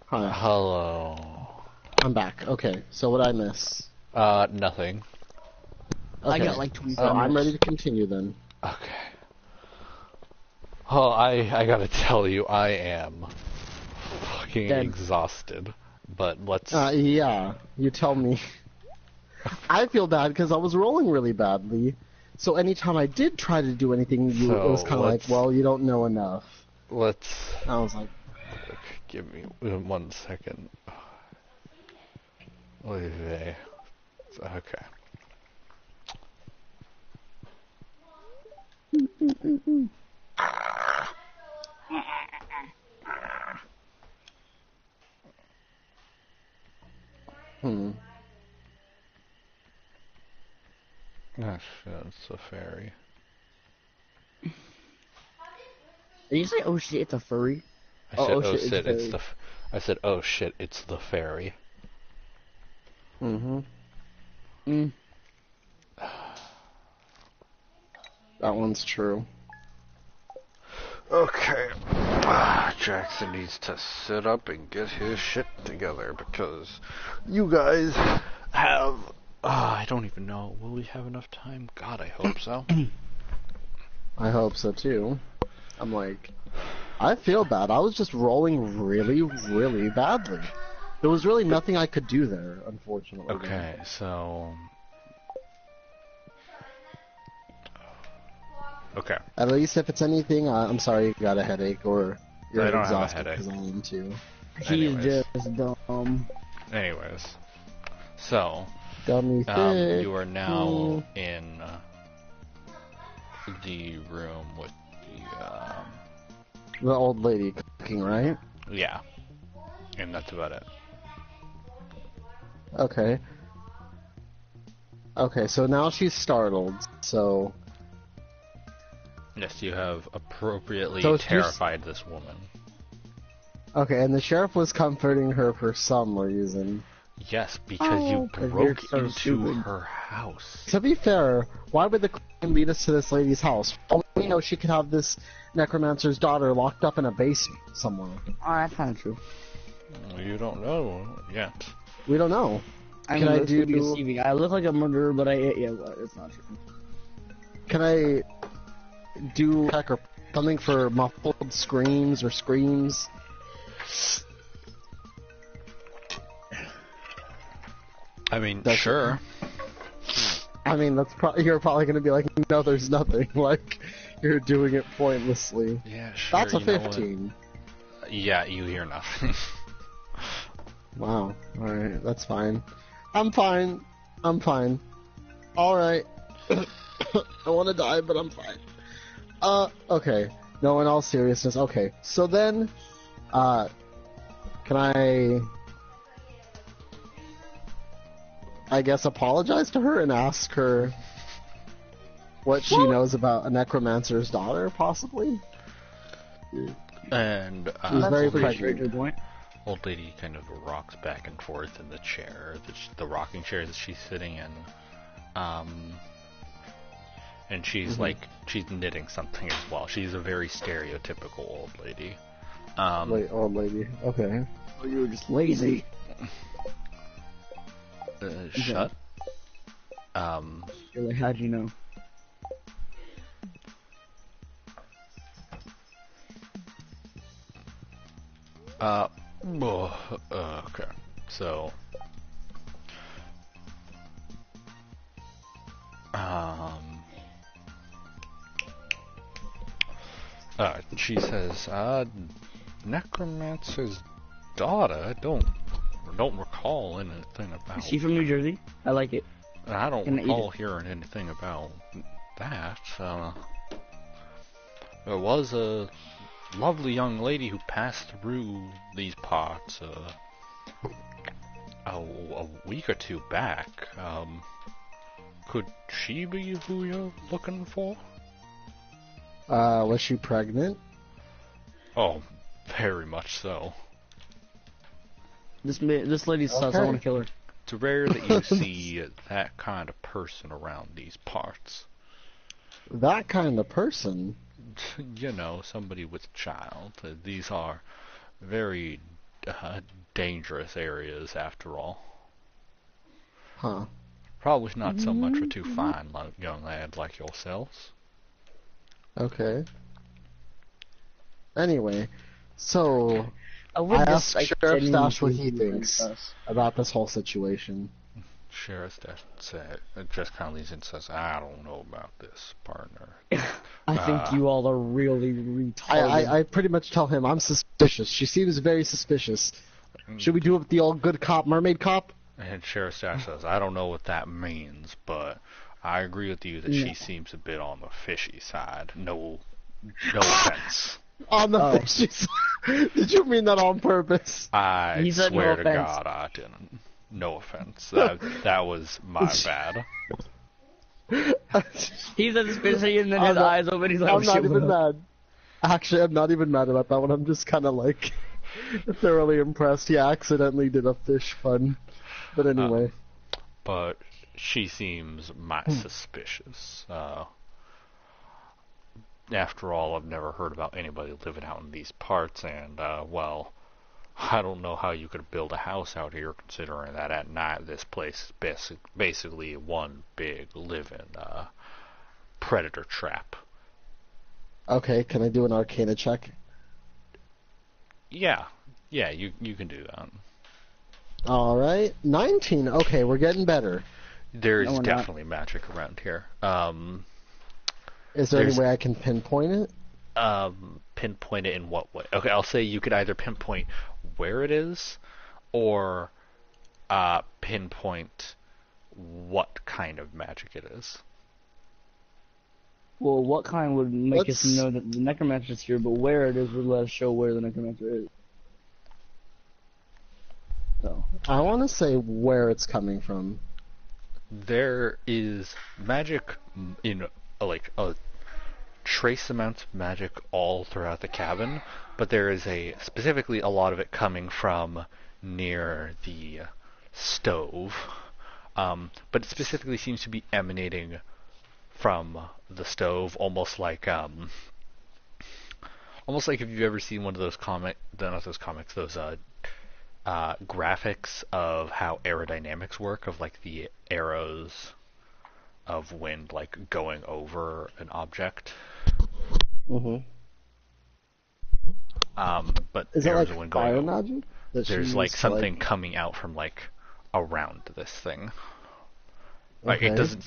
Hi, Hello. I'm back. Okay, so what I miss? Nothing. I Okay. got like 25 So I'm minutes. ready to continue then. Okay. Oh, I gotta tell you, I am fucking Dead. exhausted. But let's... Yeah, you tell me. I feel bad because I was rolling really badly. So anytime I did try to do anything, it was So, kind of like, let's- well, you don't know enough. Let's... I was like, Give me 1 second. Okay. Okay. hmm. Oh shit, it's a fairy. Did you say, oh shit, it's a furry? I Oh, said, oh, oh shit, shit, it's it's the... I said, oh shit, it's the fairy. Mm-hmm. Mm. That one's true. Okay. Jackson needs to sit up and get his shit together because you guys have... I don't even know. Will we have enough time? God, I hope so. I hope so too. I'm like, I feel bad. I was just rolling really, really badly. There was really nothing I could do there, unfortunately. Okay, so... Okay. At least if it's anything, I'm sorry you got a headache or you're I don't have a exhausted headache. because I am too. He's Anyways. just dumb. Anyways. So, Got me thick. you are now in the room with The old lady cooking, right? yeah. And that's about it. Okay. Okay, so now she's startled, so... Yes, you have appropriately So she's- terrified this woman. Okay, and the sheriff was comforting her for some reason. Yes, because you because broke you're so into stupid. her house. To be fair, why would the crime lead us to this lady's house? We know she could have this necromancer's daughter locked up in a basement somewhere. Oh, that's kind of true. You don't know yet. We don't know. I Can mean, I this could be do- deceiving. I look like a murderer, but yeah, well, it's not true. Can I do check or Something for muffled screams or screams. I mean, sure. I mean, you're probably going to be like, no, there's nothing. Like, you're doing it pointlessly. Yeah, sure. That's a 15. Yeah, you hear nothing. Wow. Alright, that's fine. I'm fine. Alright. I want to die, but I'm fine. Okay. No, in all seriousness, okay. So then, can I guess apologize to her and ask her what she knows about a necromancer's daughter, possibly? And She's very pregnant. Old lady kind of rocks back and forth in the chair, the rocking chair that she's sitting in. And she's she's knitting something as well. She's a very stereotypical old lady. Old lady. Okay. Oh, you were just lazy. Shut. You're like, how'd you know? Okay. So, she says, necromancer's daughter. I don't recall anything about. Is she from New Jersey? I like it. I don't recall hearing anything about that. There was a lovely young lady who passed through these parts a week or two back. Could she be who you're looking for? Was she pregnant? Oh, very much so. This lady's sus. I want to kill her. It's rare that you see that kind of person around these parts. That kind of person? You know, somebody with a child. These are very dangerous areas, after all. Huh. Probably not so much for two fine young lads like yourselves. Okay. Anyway, so I asked Sheriff Stash what he thinks about this whole situation. Sheriff Stash just kind of leans in and says, "I don't know about this, partner." I think you all are really retarded. I pretty much tell him I'm suspicious. She seems very suspicious. Should we do it with the old good cop, mermaid cop? And Sheriff Stash says, "I don't know what that means, but I agree with you that she seems a bit on the fishy side. No offense." On the fishy side? Did you mean that on purpose? I swear to God I didn't. No offense. That was my bad. He said suspicious and then his eyes open. He's like, I'm not even mad. Actually, I'm not even mad about that one. I'm just kind of like thoroughly impressed. He accidentally did a fish pun. But anyway. But she seems mighty suspicious. After all, I've never heard about anybody living out in these parts, and, well, I don't know how you could build a house out here, considering that at night this place is basically one big living predator trap. Okay, can I do an Arcana check? Yeah, you can do that. Alright, 19. Okay, we're getting better. There's definitely magic around here. Is there any way I can pinpoint it? Pinpoint it in what way? Okay, I'll say you could either pinpoint where it is, or pinpoint what kind of magic it is. Well, what kind would make us know that the necromancer is here, but where it is would let us show where the necromancer is. So I want to say where it's coming from. There is magic in like a trace amounts of magic all throughout the cabin, but there is specifically a lot of it coming from near the stove. But it specifically seems to be emanating from the stove, almost like if you've ever seen one of those those graphics of how aerodynamics work, of like the arrows of wind like going over an object. But Is it arrows like are fire going. magic? That she There's like used to, something coming out from like around this thing. Like it Okay. doesn't.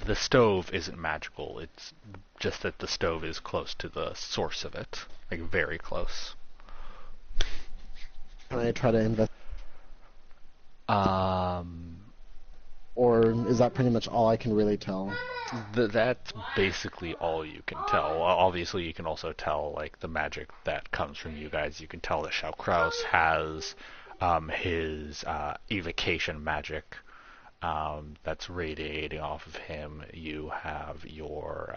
The stove isn't magical. It's just that the stove is close to the source of it, like very close. Can I try to invest? Um, Or is that pretty much all I can really tell? That's basically all you can tell. Obviously, you can also tell like the magic that comes from you guys. You can tell that Shao Kraus has his evocation magic that's radiating off of him. You have your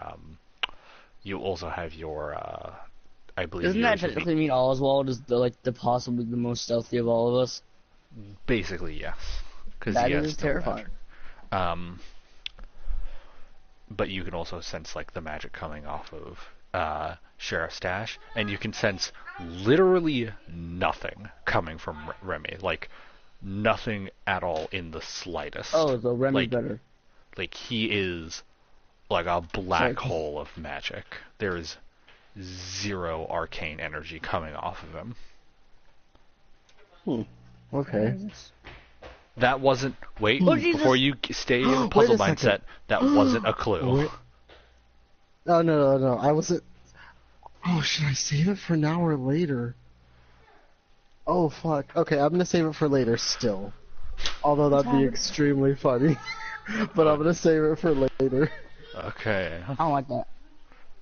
you also have your I believe Doesn't that yours would be- technically mean Oswald is the possibly the most stealthy of all of us? basically yes, because That he has is no terrifying. magic. But you can also sense like the magic coming off of Sheriff Stash, and you can sense literally nothing coming from Remy, like nothing at all in the slightest. Oh, so Remy's like, better. Like he is like a black Sorry. hole of magic. There is zero arcane energy coming off of him. Okay. That wasn't. Wait, Oh, Jesus. before you stay in Wait a puzzle second. mindset, that wasn't a clue. Wait. Oh, no. I wasn't. Oh, should I save it for now or later? Oh, fuck. Okay, I'm gonna save it for later still. Although that'd be extremely funny. But I'm gonna save it for later. Okay. I don't like that.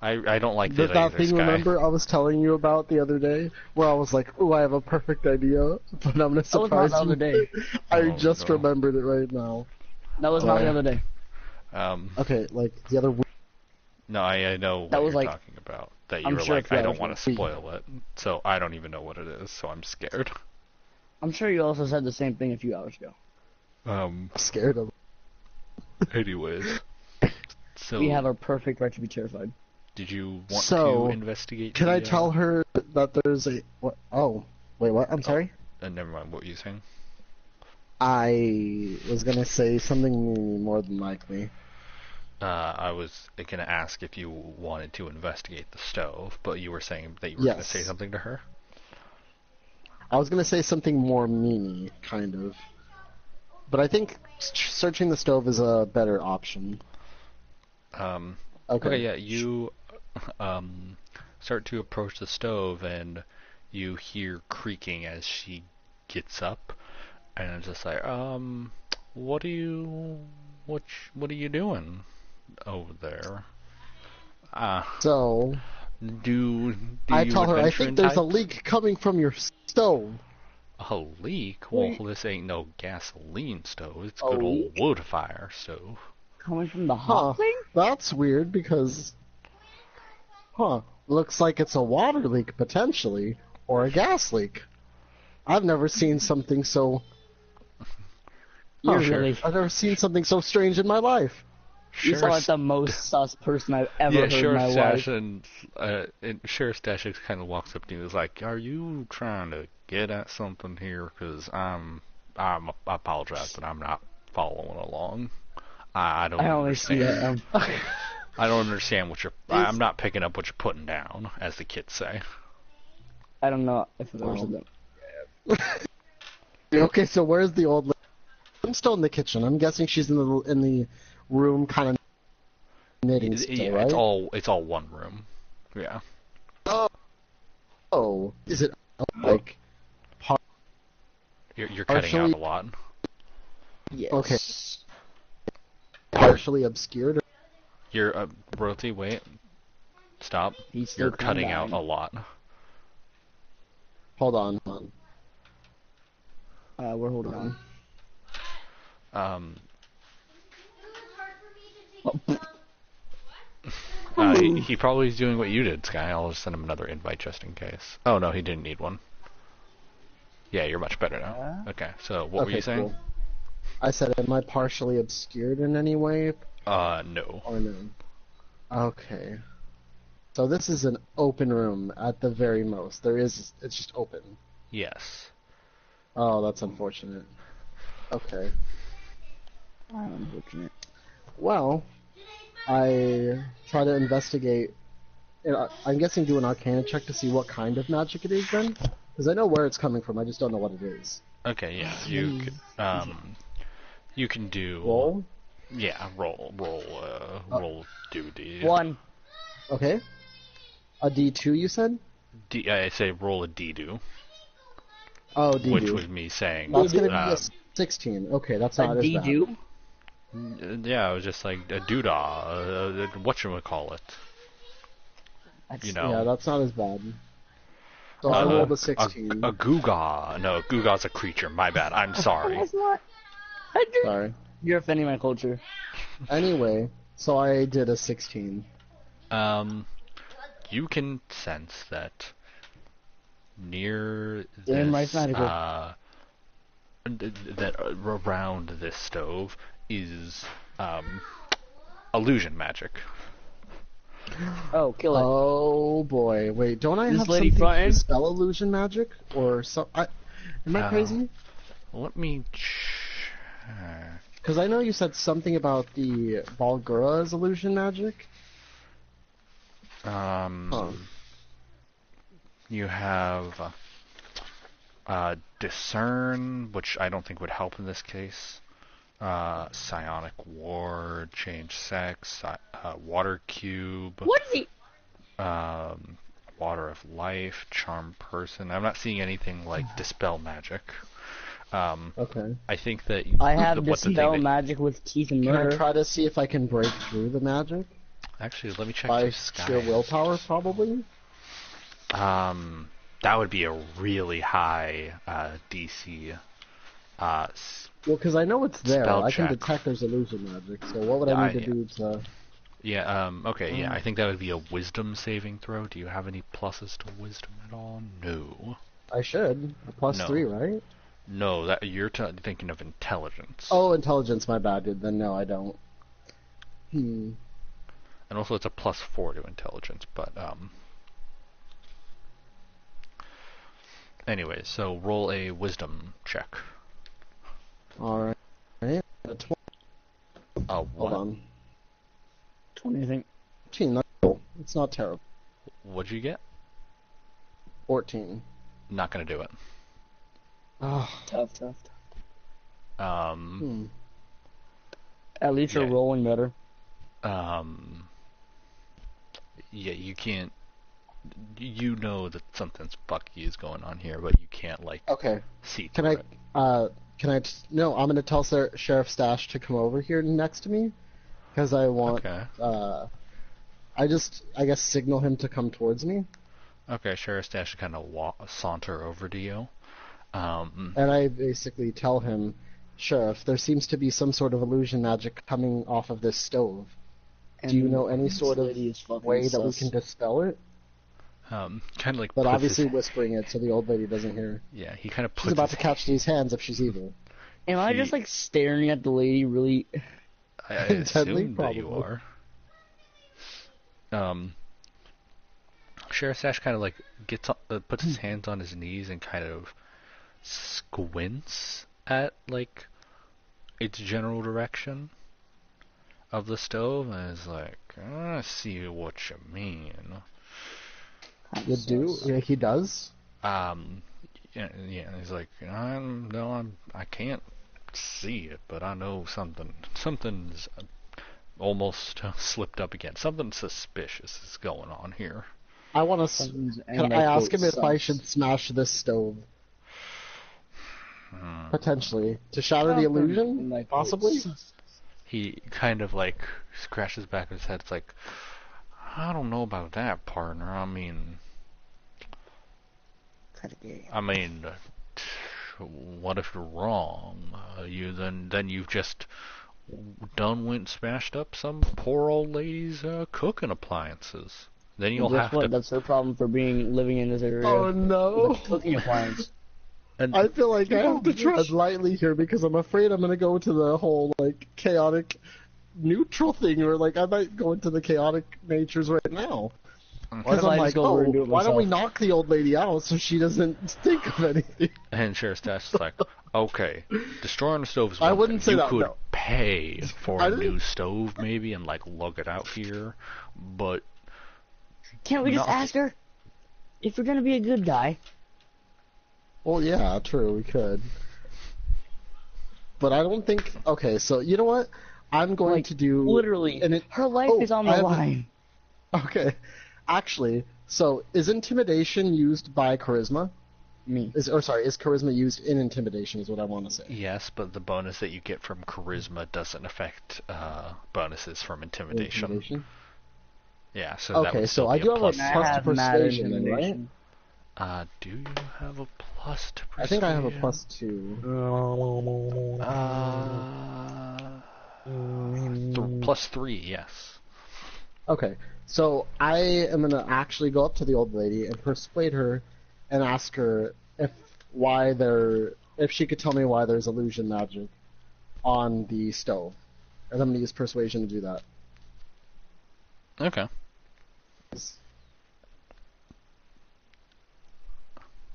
I don't like That that either, thing, Sky. remember, I was telling you about the other day? Where I was like, ooh, I have a perfect idea. But I'm gonna That was not surprise the other you. day. I Oh, just no. remembered it right now. That was not the other day. Okay, like, the other week. No, I know what That was you're like- talking about. That you I'm were sure like, it's I the don't other want to week. spoil it, so I don't even know what it is, so I'm scared. I'm sure you also said the same thing a few hours ago. Scared of. Anyways. So, We have our perfect right to be terrified. did you want So, to investigate Can the, I tell her that there's a. What? Oh, wait, what? I'm sorry? never mind, what were you saying? I was gonna say something more than likely. I was going to ask if you wanted to investigate the stove, but you were saying that you were going to Yes. say something to her? I was gonna say something more meany, kind of. But I think searching the stove is a better option. Okay. Yeah, you start to approach the stove and you hear creaking as she gets up, and it's just like, what are you doing over there? So, Do I you tell her, I adventure think in there's a types? leak coming from your stove. A leak? Well, Wait. this ain't no gasoline stove. It's A good old leak? wood fire stove. Coming from the Huh. hot thing? That's weird because. Looks like it's a water leak, potentially. Or a gas leak. I've never seen something so. You're sure. really... I've never seen something so strange in my life. You sound like the most sus person I've ever heard in Sheriff my Stash life. and Sheriff Stash kind of walks up to you and is like, "Are you trying to get at something here? Because I apologize, but I'm not following along. I don't I only see understand. that. I don't understand what you're. I'm not picking up what you're putting down, as the kids say." I don't know if I've ever said that. Okay, so where's the old lady? I'm still in the kitchen. I'm guessing she's in the room, kind of knitting still, Yeah, right? it's all one room. Yeah. Oh, is it like? You're cutting out Partially- a lot. Yes. Okay. Partially obscured? You're royalty. Wait. Stop. He's still You're cutting kinda out a dying. lot. Hold on. We're holding on. He probably is doing what you did, Sky. I'll just send him another invite just in case. Oh no, he didn't need one. Yeah, you're much better now. Okay, so what were you saying? Cool. I said, am I partially obscured in any way? No. Or no? Okay. So this is an open room at the very most. It's just open. Yes. Oh, that's unfortunate. Okay. I'm unfortunate. Well, I try to investigate I'm guessing do an Arcana check to see what kind of magic it is then, because I know where it's coming from. I just don't know what it is. Okay, yeah, you can do Roll. Yeah, roll duty. 1. Okay. A D2, you said? I say roll a D2, Oh, D2. which was me saying. That's gonna be a 16. Okay, that's A not as bad. D-do? Yeah, it was just like a doodah, whatchamacallit. You know. Yeah, that's not as bad. So I rolled a 16. A Googaw. No, Googaw's a creature. My bad. I'm sorry. That's not... Sorry. You're offending my culture. Anyway, so I did a 16. You can sense that near Damn right, this, magical. that around this stove is illusion magic. Oh, kill it. Oh boy, wait, don't I This have lady something to fronting? dispel illusion magic? Or so? Am I crazy? Let me. Because I know you said something about the Balgura's illusion magic. You have discern, which I don't think would help in this case. Psionic ward, change sex, water cube. What is he? Water of life, charm person. I'm not seeing anything like dispel magic. Okay. I think that I have what the thing dispel that- magic with teeth and Can I murder. try to see if I can break through the magic? Actually, let me check By the sky. sheer willpower, probably? That would be a really high DC. Well, because I know it's there. Spell I can check. detect there's illusion magic, so what would I need to do to... Yeah, okay, yeah, I think that would be a wisdom saving throw. Do you have any pluses to wisdom at all? No. I should. A plus No. 3, right? No, that you're thinking of intelligence. Oh, intelligence, my bad, dude. Then no, I don't. And also it's a plus 4 to intelligence, but anyway, so roll a wisdom check. Alright. A 20. What? Hold on. 20, I think. 14, that's cool. It's not terrible. What'd you get? 14. Not gonna do it. Oh, Tough. Um, At least you're Yeah. rolling better. Hmm. Yeah, you can't. You know that something's fucky is going on here, but you can't like okay. see Can through I, it. no, I'm gonna tell Sheriff Stash to come over here next to me. Because I want, Okay. I guess signal him to come towards me. Okay, Sheriff Stash kind of saunter over to you. And I basically tell him, Sheriff, there seems to be some sort of illusion magic coming off of this stove. Do you know any this sort of lady is fucking way that we sus. can dispel it? kind of like. But puts obviously his, whispering it so the old lady doesn't hear. yeah, he kind of She's puts. about his, to catch these hands if she's evil. Am I just like staring at the lady really? I intently, assume that you probably. are. Sheriff Stash kind of like puts his hands on his knees and kind of squints at like its general direction of the stove and is like, I see what you mean. You do? Yeah, he does? Yeah, and he's like, I can't see it, but I know something's almost slipped up again. Something suspicious is going on here. I want to... Can I ask him if I should smash this stove? Potentially. To shatter the illusion? Possibly? He kind of like scratches back his head. It's like, I don't know about that, partner. I mean, what if you're wrong? Then you've just went and smashed up some poor old lady's cooking appliances. Then you'll have to. That's her problem for living in this area. Oh no! Cooking appliance. And I feel like I have to tread lightly here because I'm afraid I'm gonna go to the whole like chaotic neutral thing, or like I might go into the chaotic natures right now. Because I'm like, oh, why don't we knock the old lady out so she doesn't think of anything? And Sheriff Stash is like, okay, destroying the stove is I one wouldn't thing. say You that, could no. pay for I a didn't- new stove maybe and like lug it out here, but Can't we just ask her? If you're gonna be a good guy. Well, yeah, true, we could. But I don't think... Okay, so you know what? I'm going to do... Literally, her life is on the line. Okay. Actually, so is intimidation used by charisma? Me. Is charisma used in intimidation is what I want to say. Yes, but the bonus that you get from charisma doesn't affect bonuses from intimidation. Yeah, so that would still I be do a have a plus. plus to persuasion, then, right? Do you have a plus to persuasion? I think I have a plus 2. Plus 3, yes. Okay, so I am gonna actually go up to the old lady and persuade her, and ask her if she could tell me why there's illusion magic on the stove, and I'm gonna use persuasion to do that. Okay.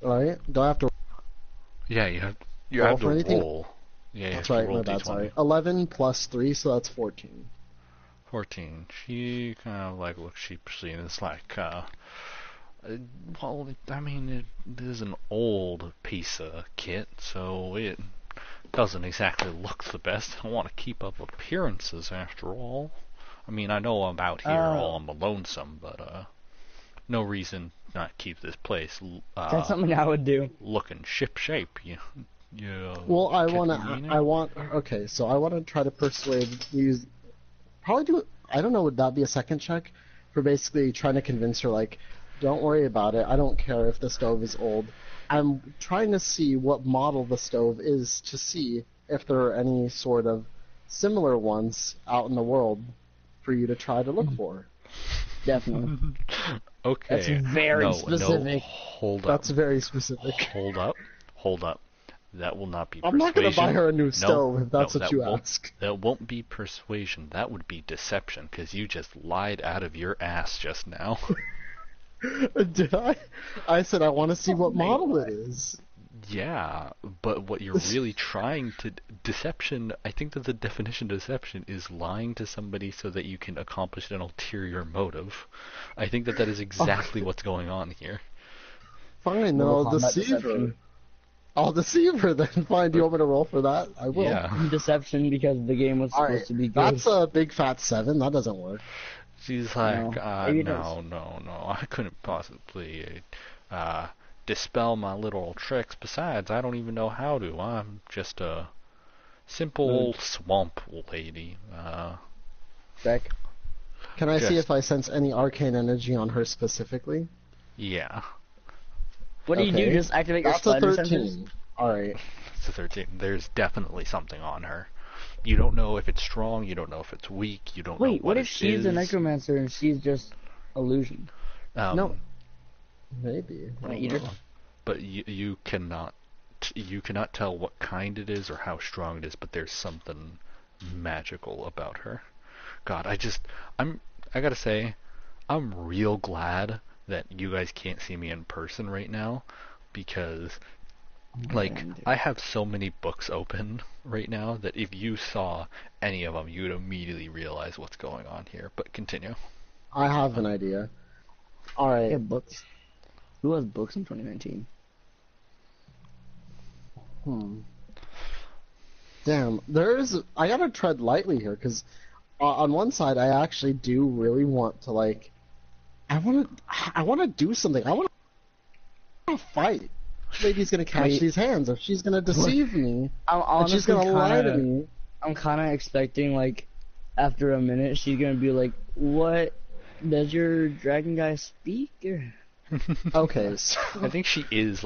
Alright, do I have to... Yeah, you have roll to for anything? roll. Yeah, That's right, my bad, sorry. 11 plus 3, so that's 14. 14. She kind of like looks sheepishly, and it's like, well, I mean, it is an old piece of kit, so it doesn't exactly look the best. I want to keep up appearances after all. I mean, I know I'm out here all on my lonesome, but no reason not keep this place. That's something I would do. Looking ship-shape, Well, I want to try to persuade, I don't know, would that be a second check? For basically trying to convince her, like, don't worry about it, I don't care if the stove is old. I'm trying to see what model the stove is to see if there are any sort of similar ones out in the world for you to try to look for. Definitely. Okay. That's very specific. No, hold up. That's very specific. Hold up. That will not be I'm persuasion. not going to buy her a new stove if that's what you ask. That won't be persuasion. That would be deception, because you just lied out of your ass just now. Did I? I said I want to see what model it is. Yeah, but what you're really trying to... Deception, I think that the definition of deception is lying to somebody so that you can accomplish an ulterior motive. I think that is exactly what's going on here. Fine, then I'll deceive her. I'll deceive her then. Fine, do you want me to roll for that? I will. Yeah. Deception, because the game was supposed to be good. That's a big fat 7. That doesn't work. She's like, no, I couldn't possibly dispel my little tricks. Besides, I don't even know how to. I'm just a simple swamp lady. Beck? Can I see if I sense any arcane energy on her specifically? Yeah. What do you do? Just activate your spider That's a 13. Alright. It's a 13. There's definitely something on her. You don't know if it's strong, you don't know if it's weak, you don't know what if she's a necromancer and she's just illusion? No. Maybe. But you cannot tell what kind it is or how strong it is, but there's something magical about her. God, I gotta say, I'm real glad that you guys can't see me in person right now, because I have so many books open right now that if you saw any of them, you'd immediately realize what's going on here. But continue. I have an idea. Alright. Yeah, books. Who has books in 2019? Damn, I gotta tread lightly here, because on one side, I actually do really want to, I want to do something. I want to fight. Lady's gonna catch these hands, if she's gonna deceive me, and she's gonna lie to me. I'm kind of expecting, after a minute, she's gonna be like, "What? Does your dragon guy speak?" Okay, so I think she is,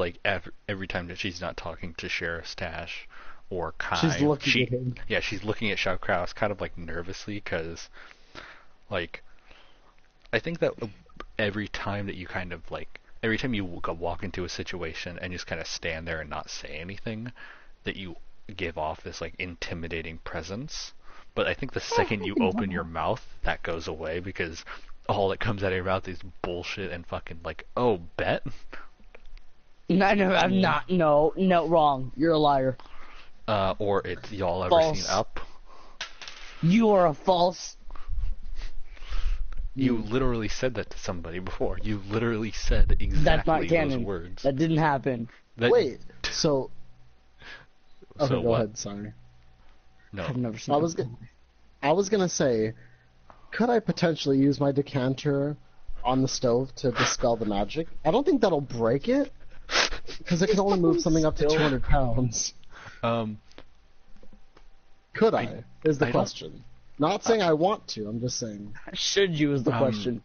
every time that she's not talking to Sheriff Stash or Kai. She's looking at him. Yeah, she's looking at Shao Kraus kind of, nervously, because, I think that every time that you kind of, every time you walk into a situation and just kind of stand there and not say anything, that you give off this, intimidating presence. But I think the second you open your mouth, that goes away, because all that comes out of your mouth is bullshit and fucking, oh, bet? No, I'm not. No, wrong. You're a liar. Or it's y'all ever False. seen Up? You are a false. You literally said that to somebody before. You literally said exactly That's not canon. those words. That didn't happen. Wait, so... Okay, So go what? ahead, sorry. No. I've never seen I was gonna say, could I potentially use my decanter on the stove to dispel the magic? I don't think that'll break it, because it can only move something up to 200 pounds. Could I? Is the question. Not saying I want to, I'm just saying. Should you is the question.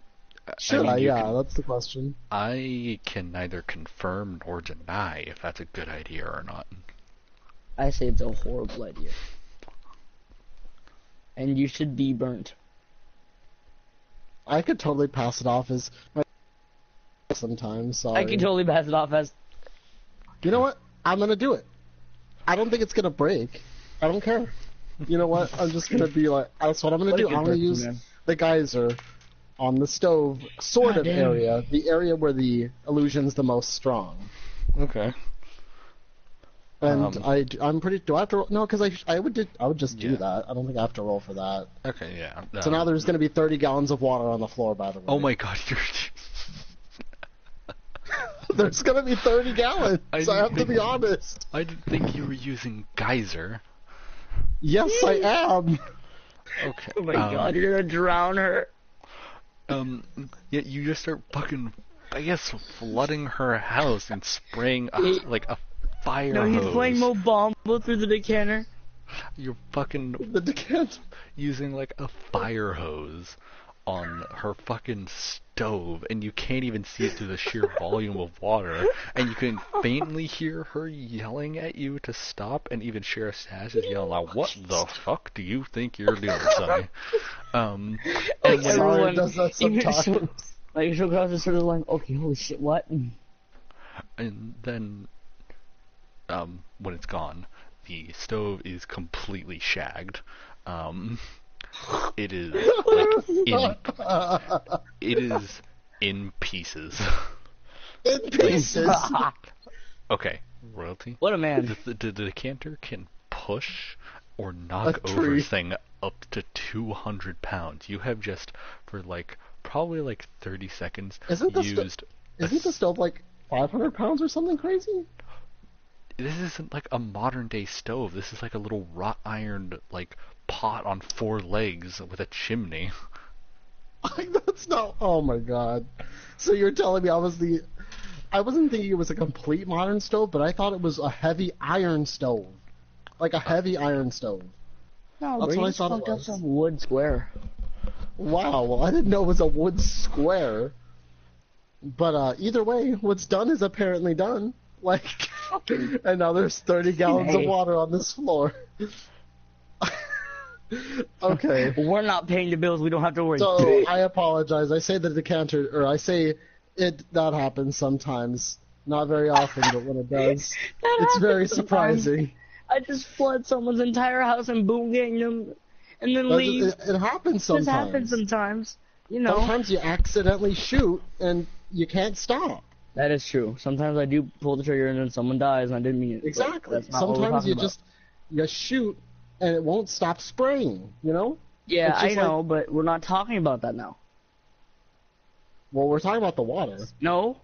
Should mean, I? you Yeah, can- that's the question. I can neither confirm nor deny if that's a good idea or not. I say it's a horrible idea. And you should be burnt. I could totally pass it off as my sometimes, sorry. I can totally pass it off as... You know what? I'm gonna do it. I don't think it's gonna break. I don't care. You know what? I'm just gonna be like, that's what I'm gonna What a do. good I'm gonna person, use man. the geyser on the stove sort of Goddamn. area, the area where the illusion's the most strong. Okay. And I'm pretty. Do I have to? No, because I would just do Yeah. that. I don't think I have to roll for that. Okay, yeah. So now there's gonna be 30 gallons of water on the floor. By the way. Oh my god, you're... There's gonna be 30 gallons. I didn't have to think- be honest. I didn't think you were using geyser. Yes, I am. Okay. Oh my god, you're gonna drown her. Yeah, you just start fucking, I guess, flooding her house and spraying like a fire No, he's hose. playing Mobombo through the decanter. You're fucking The decanter. using like a fire hose on her fucking stove, and you can't even see it through the sheer volume of water, and you can faintly hear her yelling at you to stop, and even Sheriff Sash is yelling like, "What the fuck do you think you're doing, Sonny?" Like and when- everyone, does that even sometimes. like she'll go to sort of like, okay, holy shit, what? And then, when it's gone, the stove is completely shagged. It is it is in pieces. In pieces. Okay, royalty. What a man. The decanter can push or knock A over tree. thing up to 200 pounds. You have just, for like, probably like 30 seconds, Isn't the used... Isn't the stove like 500 pounds or something crazy? This isn't like a modern day stove. This is like a little wrought iron like pot on 4 legs with a chimney. That's not. Oh my god. So you're telling me I wasn't thinking it was a complete modern stove, but I thought it was a heavy iron stove. Like a heavy iron stove. No, That's bro, what I you just thought it fucked up was. some wood square. Wow, well I didn't know it was a wood square. But either way, what's done is apparently done. Like, and now there's 30 gallons of Hey. water on this floor. Okay. We're not paying the bills. We don't have to worry. So I apologize. I say the decanter, or I say that happens sometimes. Not very often, but when it does, That it's very happens sometimes. surprising. I just flood someone's entire house and boom gang them, and then But leave. it happens This sometimes. happens sometimes. You know. Sometimes you accidentally shoot and you can't stop. That is true. Sometimes I do pull the trigger and then someone dies and I didn't mean it. but Exactly. that's not what we're Sometimes talking you about. just you shoot and it won't stop spraying. You know? Yeah, it's I just know, but we're not talking about that now. Well, we're talking about the water. No.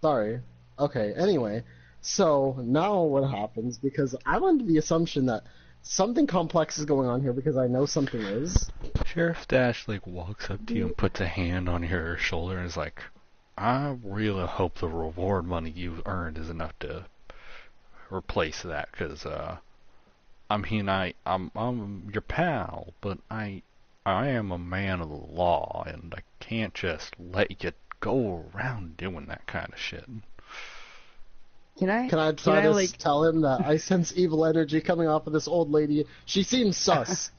Sorry. Okay. Anyway, so now what happens? Because I'm under the assumption that something complex is going on here because I know something is. Sheriff Dash like walks up to you and puts a hand on your shoulder and is like, "I really hope the reward money you earned is enough to replace that, because I'm your pal, but I am a man of the law, and I can't just let you go around doing that kind of shit." Can I try to like tell him that I sense evil energy coming off of this old lady? She seems sus.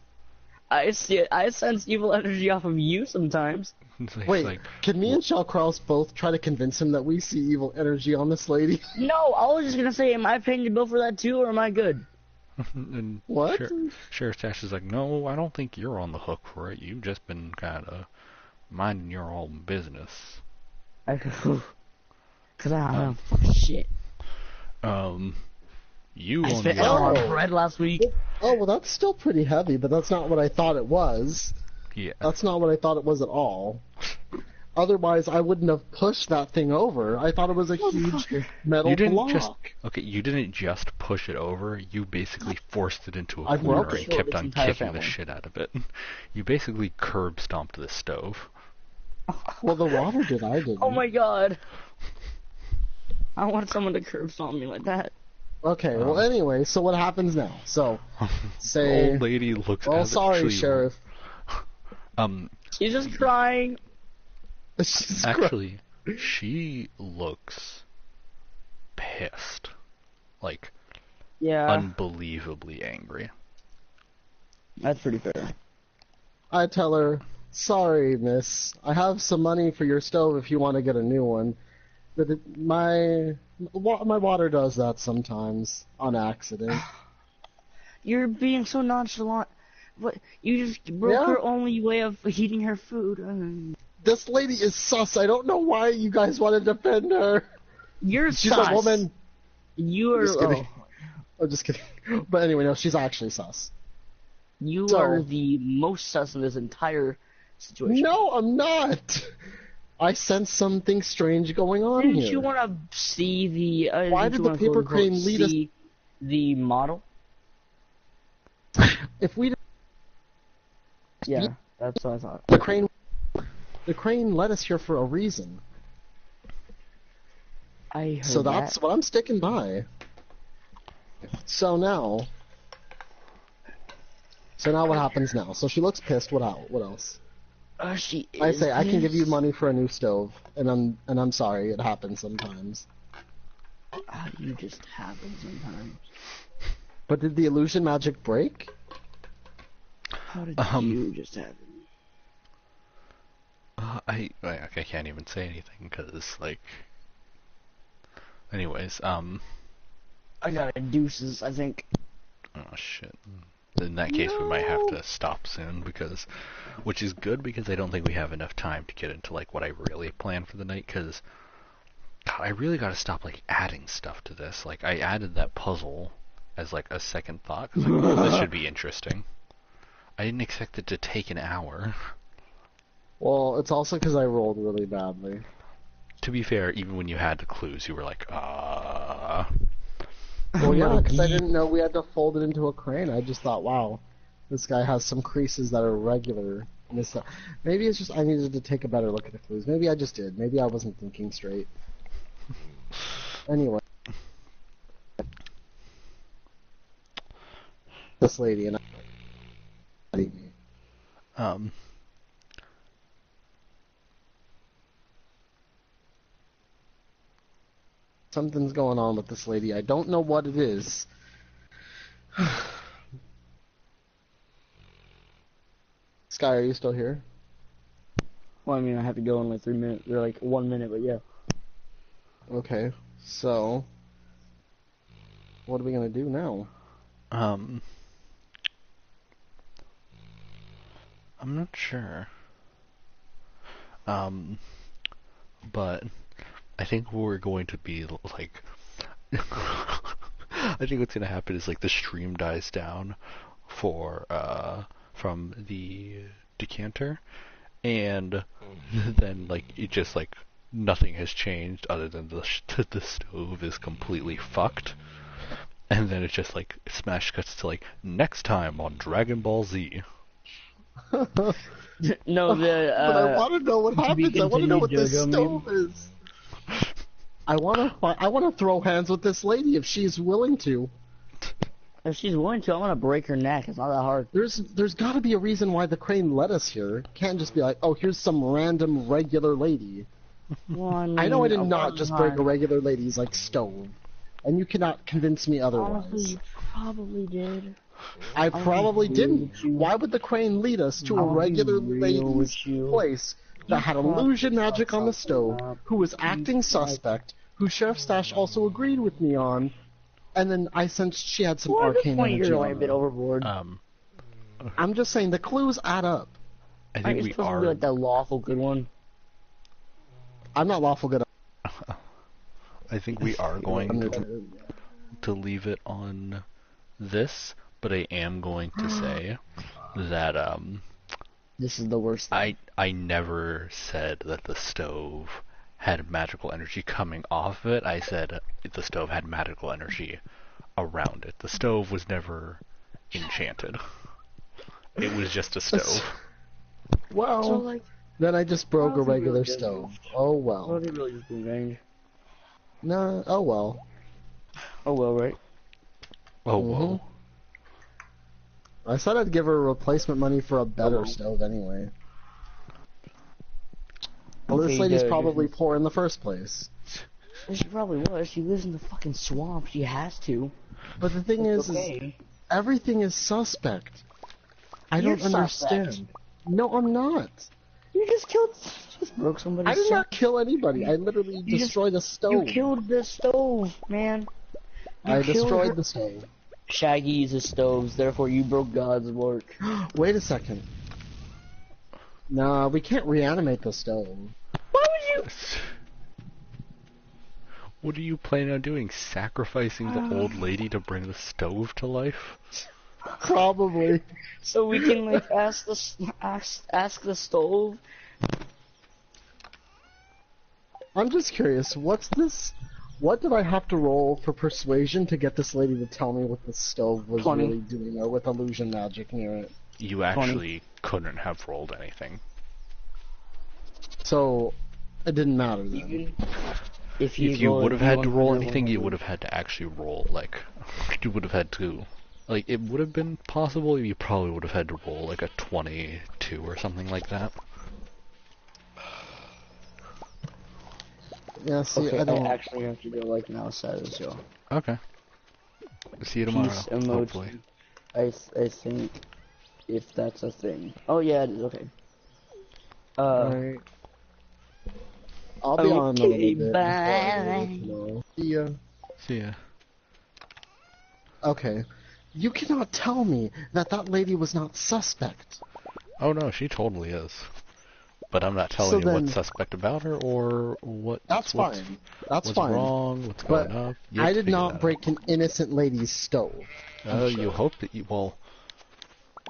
I sense evil energy off of you sometimes. It's Wait, like, can me and Shell Kraus both try to convince him that we see evil energy on this lady? No, I was just gonna say, am I paying the bill for that too, or am I good? and What? Sheriff Dash is like, "No, I don't think you're on the hook for it. You've just been kind of minding your own business." Cause I don't fuck shit. You I on spent your all Oh. our bread last week. Oh, well, that's still pretty heavy, but that's not what I thought it was. Yeah. That's not what I thought it was at all. Otherwise, I wouldn't have pushed that thing over. I thought it was a huge metal You didn't block. you didn't just push it over. You basically forced it into a I corner broke it. and kept Its on entire kicking family. the shit out of it. You basically curb stomped the stove. Well, the water did. I didn't. Oh my god. I want someone to curb stomp me like that. Okay. Well, anyway, so what happens now? So, The say. old lady looks. Oh, as sorry, actually, Sheriff. She's just crying. She's Actually, she looks pissed, like Yeah, unbelievably angry. that's pretty fair. I tell her, sorry, miss. I have some money for your stove if you want to get a new one. But my water does that sometimes on accident. You're being so nonchalant. What? You just broke Yeah. her only way of heating her food. This lady is sus. I don't know why you guys want to defend her. You're She's sus. a woman. You are. Just kidding. I'm just kidding. But anyway, no, she's actually sus. You So- are the most sus in this entire situation. No, I'm not. I sense something strange going on Didn't here. you want to see the? Why didn't did you the wanna, paper quote, unquote, crane lead us- see the model? If we Yeah, that's what I thought. the crane led us here for a reason. I heard So that's that. what I'm sticking by. So now what happens now? So she looks pissed. What else? She I is say I can give you pissed. money for a new stove, and I'm sorry, it happens sometimes. You just happen sometimes. But did the illusion magic break? How did you just happen? I can't even say anything because like. Anyways, I got a deuces, I think. oh shit. In that case, we might have to stop soon which is good because I don't think we have enough time to get into like what I really plan for the night. Because, God, I really got to stop like adding stuff to this. Like I added that puzzle as like a second thought. 'Cause, like, oh, this should be interesting. I didn't expect it to take an hour. Well, it's also because I rolled really badly. To be fair, even when you had the clues, you were like, Well, yeah, because I didn't know we had to fold it into a crane. I just thought, wow, this guy has some creases that are regular. Maybe it's just I needed to take a better look at the clues. Maybe I just did. Maybe I wasn't thinking straight. Anyway. This lady and I... Something's going on with this lady. I don't know what it is. Sky, are you still here? Well, I mean, I have to go in like 3 minutes, or like 1 minute, but yeah. Okay, so what are we gonna do now? I'm not sure. But I think we're going to be like, I think what's gonna happen is like the stream dies down for from the decanter, and then like it just like nothing has changed other than the stove is completely fucked, and then it just like smash cuts to like next time on Dragon Ball Z. No, the But I want to know what to be happens. I want to know what this continued, stove is. I want to throw hands with this lady if she's willing to. if she's willing to, I'm gonna break her neck. It's not that hard. There's got to be a reason why the crane led us here. Can't just be like, oh, here's some random regular lady. Well, I, mean, I know I did a not one just break a time. regular lady's like stove, and you cannot convince me otherwise. Honestly, you probably did. I probably be didn't. real with you. Why would the crane lead us to a I'll be regular real lady's with you. place that had probably illusion magic on the fucked stove, up. who was acting suspect, who Sheriff Stash also agreed with me on, and then I sensed she had some Well, at this arcane point, energy you're going on a bit her. overboard. I'm just saying the clues add up. I Aren't think you we supposed to are. be like the lawful good one? I'm not lawful good. I think we are going I'm to, gonna- to leave it on this, but I am going to say that This is the worst thing. I never said that the stove had magical energy coming off of it. I said the stove had magical energy around it. The stove was never enchanted. It was just a stove. Well, So, like, then I just broke a how's he regular really stove. Oh well. what are they really just doing, range? No, oh well. Oh well, right? Oh, Mhm. whoa. I said I'd give her replacement money for a better stove anyway. Well, this Okay, lady's Derek, probably poor in the first place. She probably was. She lives in the fucking swamp. She has to. But the thing It's is okay. everything is suspect. I You're don't understand. suspect. No, I'm not. You just broke somebody's I did stuff. not kill anybody. I literally You destroyed a You stove. killed the stove, man. You I killed destroyed her- the stove. Shaggy uses stoves, therefore you broke God's work. Wait a second. Nah, we can't reanimate the stove. Why would you? What are you planning on doing? Sacrificing the old lady to bring the stove to life? Probably. So we can like ask the stove. I'm just curious, what's this? What did I have to roll for persuasion to get this lady to tell me what the stove was 20. really doing, or with illusion magic near it? You actually couldn't have rolled anything. So, it didn't matter then. Even If you would have had to roll anything, you would have had to actually roll, like, you would have had to, like, it would have been possible, you probably would have had to roll, like, a 22 or something like that. Yeah, see, Okay, I I don't. actually have to go like now, sad as well. Okay. See you tomorrow, Peace emoji. hopefully. I think if that's a thing. Oh yeah, it is okay. Alright. I'll be on in a okay, little bit. bye. Tomorrow. See ya. See ya. Okay. You cannot tell me that that lady was not suspect. Oh no, she totally is. But I'm not telling So you then- what's suspect about her or what's That's what's fine. wrong, what's But going up. You have I to did figure not that break an innocent lady's stove. out. You hope that you, well,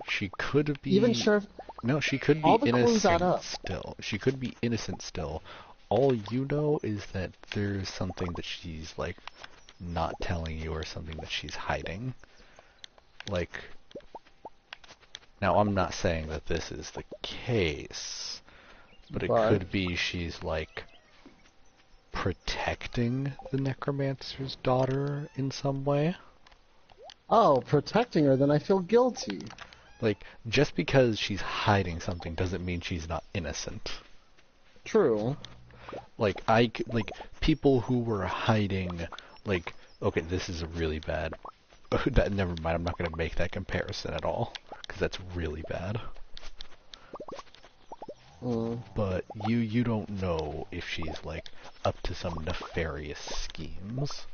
she could be... Even sure. No, she could be all the clues add innocent up. still. She could be innocent still. All you know is that there's something that she's, like, not telling you or something that she's hiding. Like... Now, I'm not saying that this is the case, but it But- could be she's, like, protecting the necromancer's daughter in some way. Oh, protecting her, then I feel guilty. Like, just because she's hiding something doesn't mean she's not innocent. True. Like, people who were hiding, like, okay, this is really bad. Never mind, I'm not going to make that comparison at all, because that's really bad. But you don't know if she's, like, up to some nefarious schemes.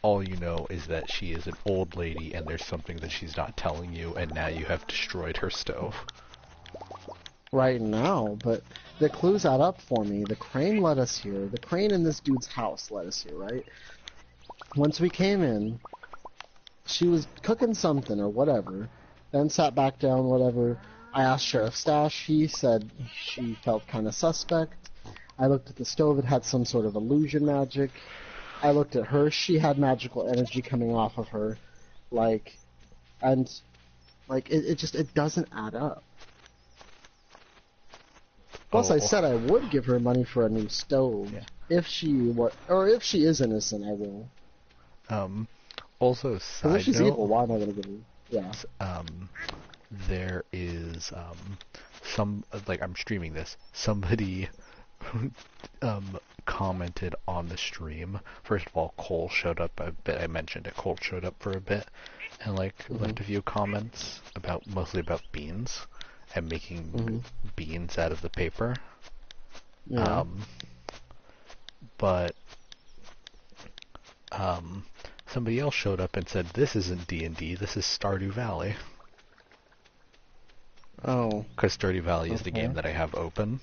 All you know is that she is an old lady and there's something that she's not telling you, and now you have destroyed her stove. Right now, but the clues add up for me. The crane led us here. The crane in this dude's house led us here, right? Once we came in, she was cooking something or whatever, then sat back down, whatever. I asked Sheriff Stash. He said she felt kind of suspect. I looked at the stove. It had some sort of illusion magic. I looked at her. She had magical energy coming off of her. It doesn't add up. Plus, I said I would give her money for a new stove. Yeah. If she is innocent, I will. Also, Because side if she's note, evil, why am I going to give her? Yeah. there is I'm streaming this. Somebody commented on the stream. First of all, Cole showed up a bit. I mentioned it. Cole showed up for a bit and left a few comments mostly about beans and making beans out of the paper. Yeah. But somebody else showed up and said, "This isn't D&D. This is Stardew Valley." Oh. Because Stardew Valley is the Okay. game that I have open,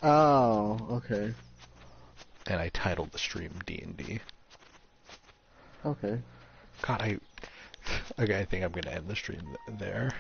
Oh, okay. and I titled the stream D&D. Okay. God, okay, I think I'm gonna end the stream there.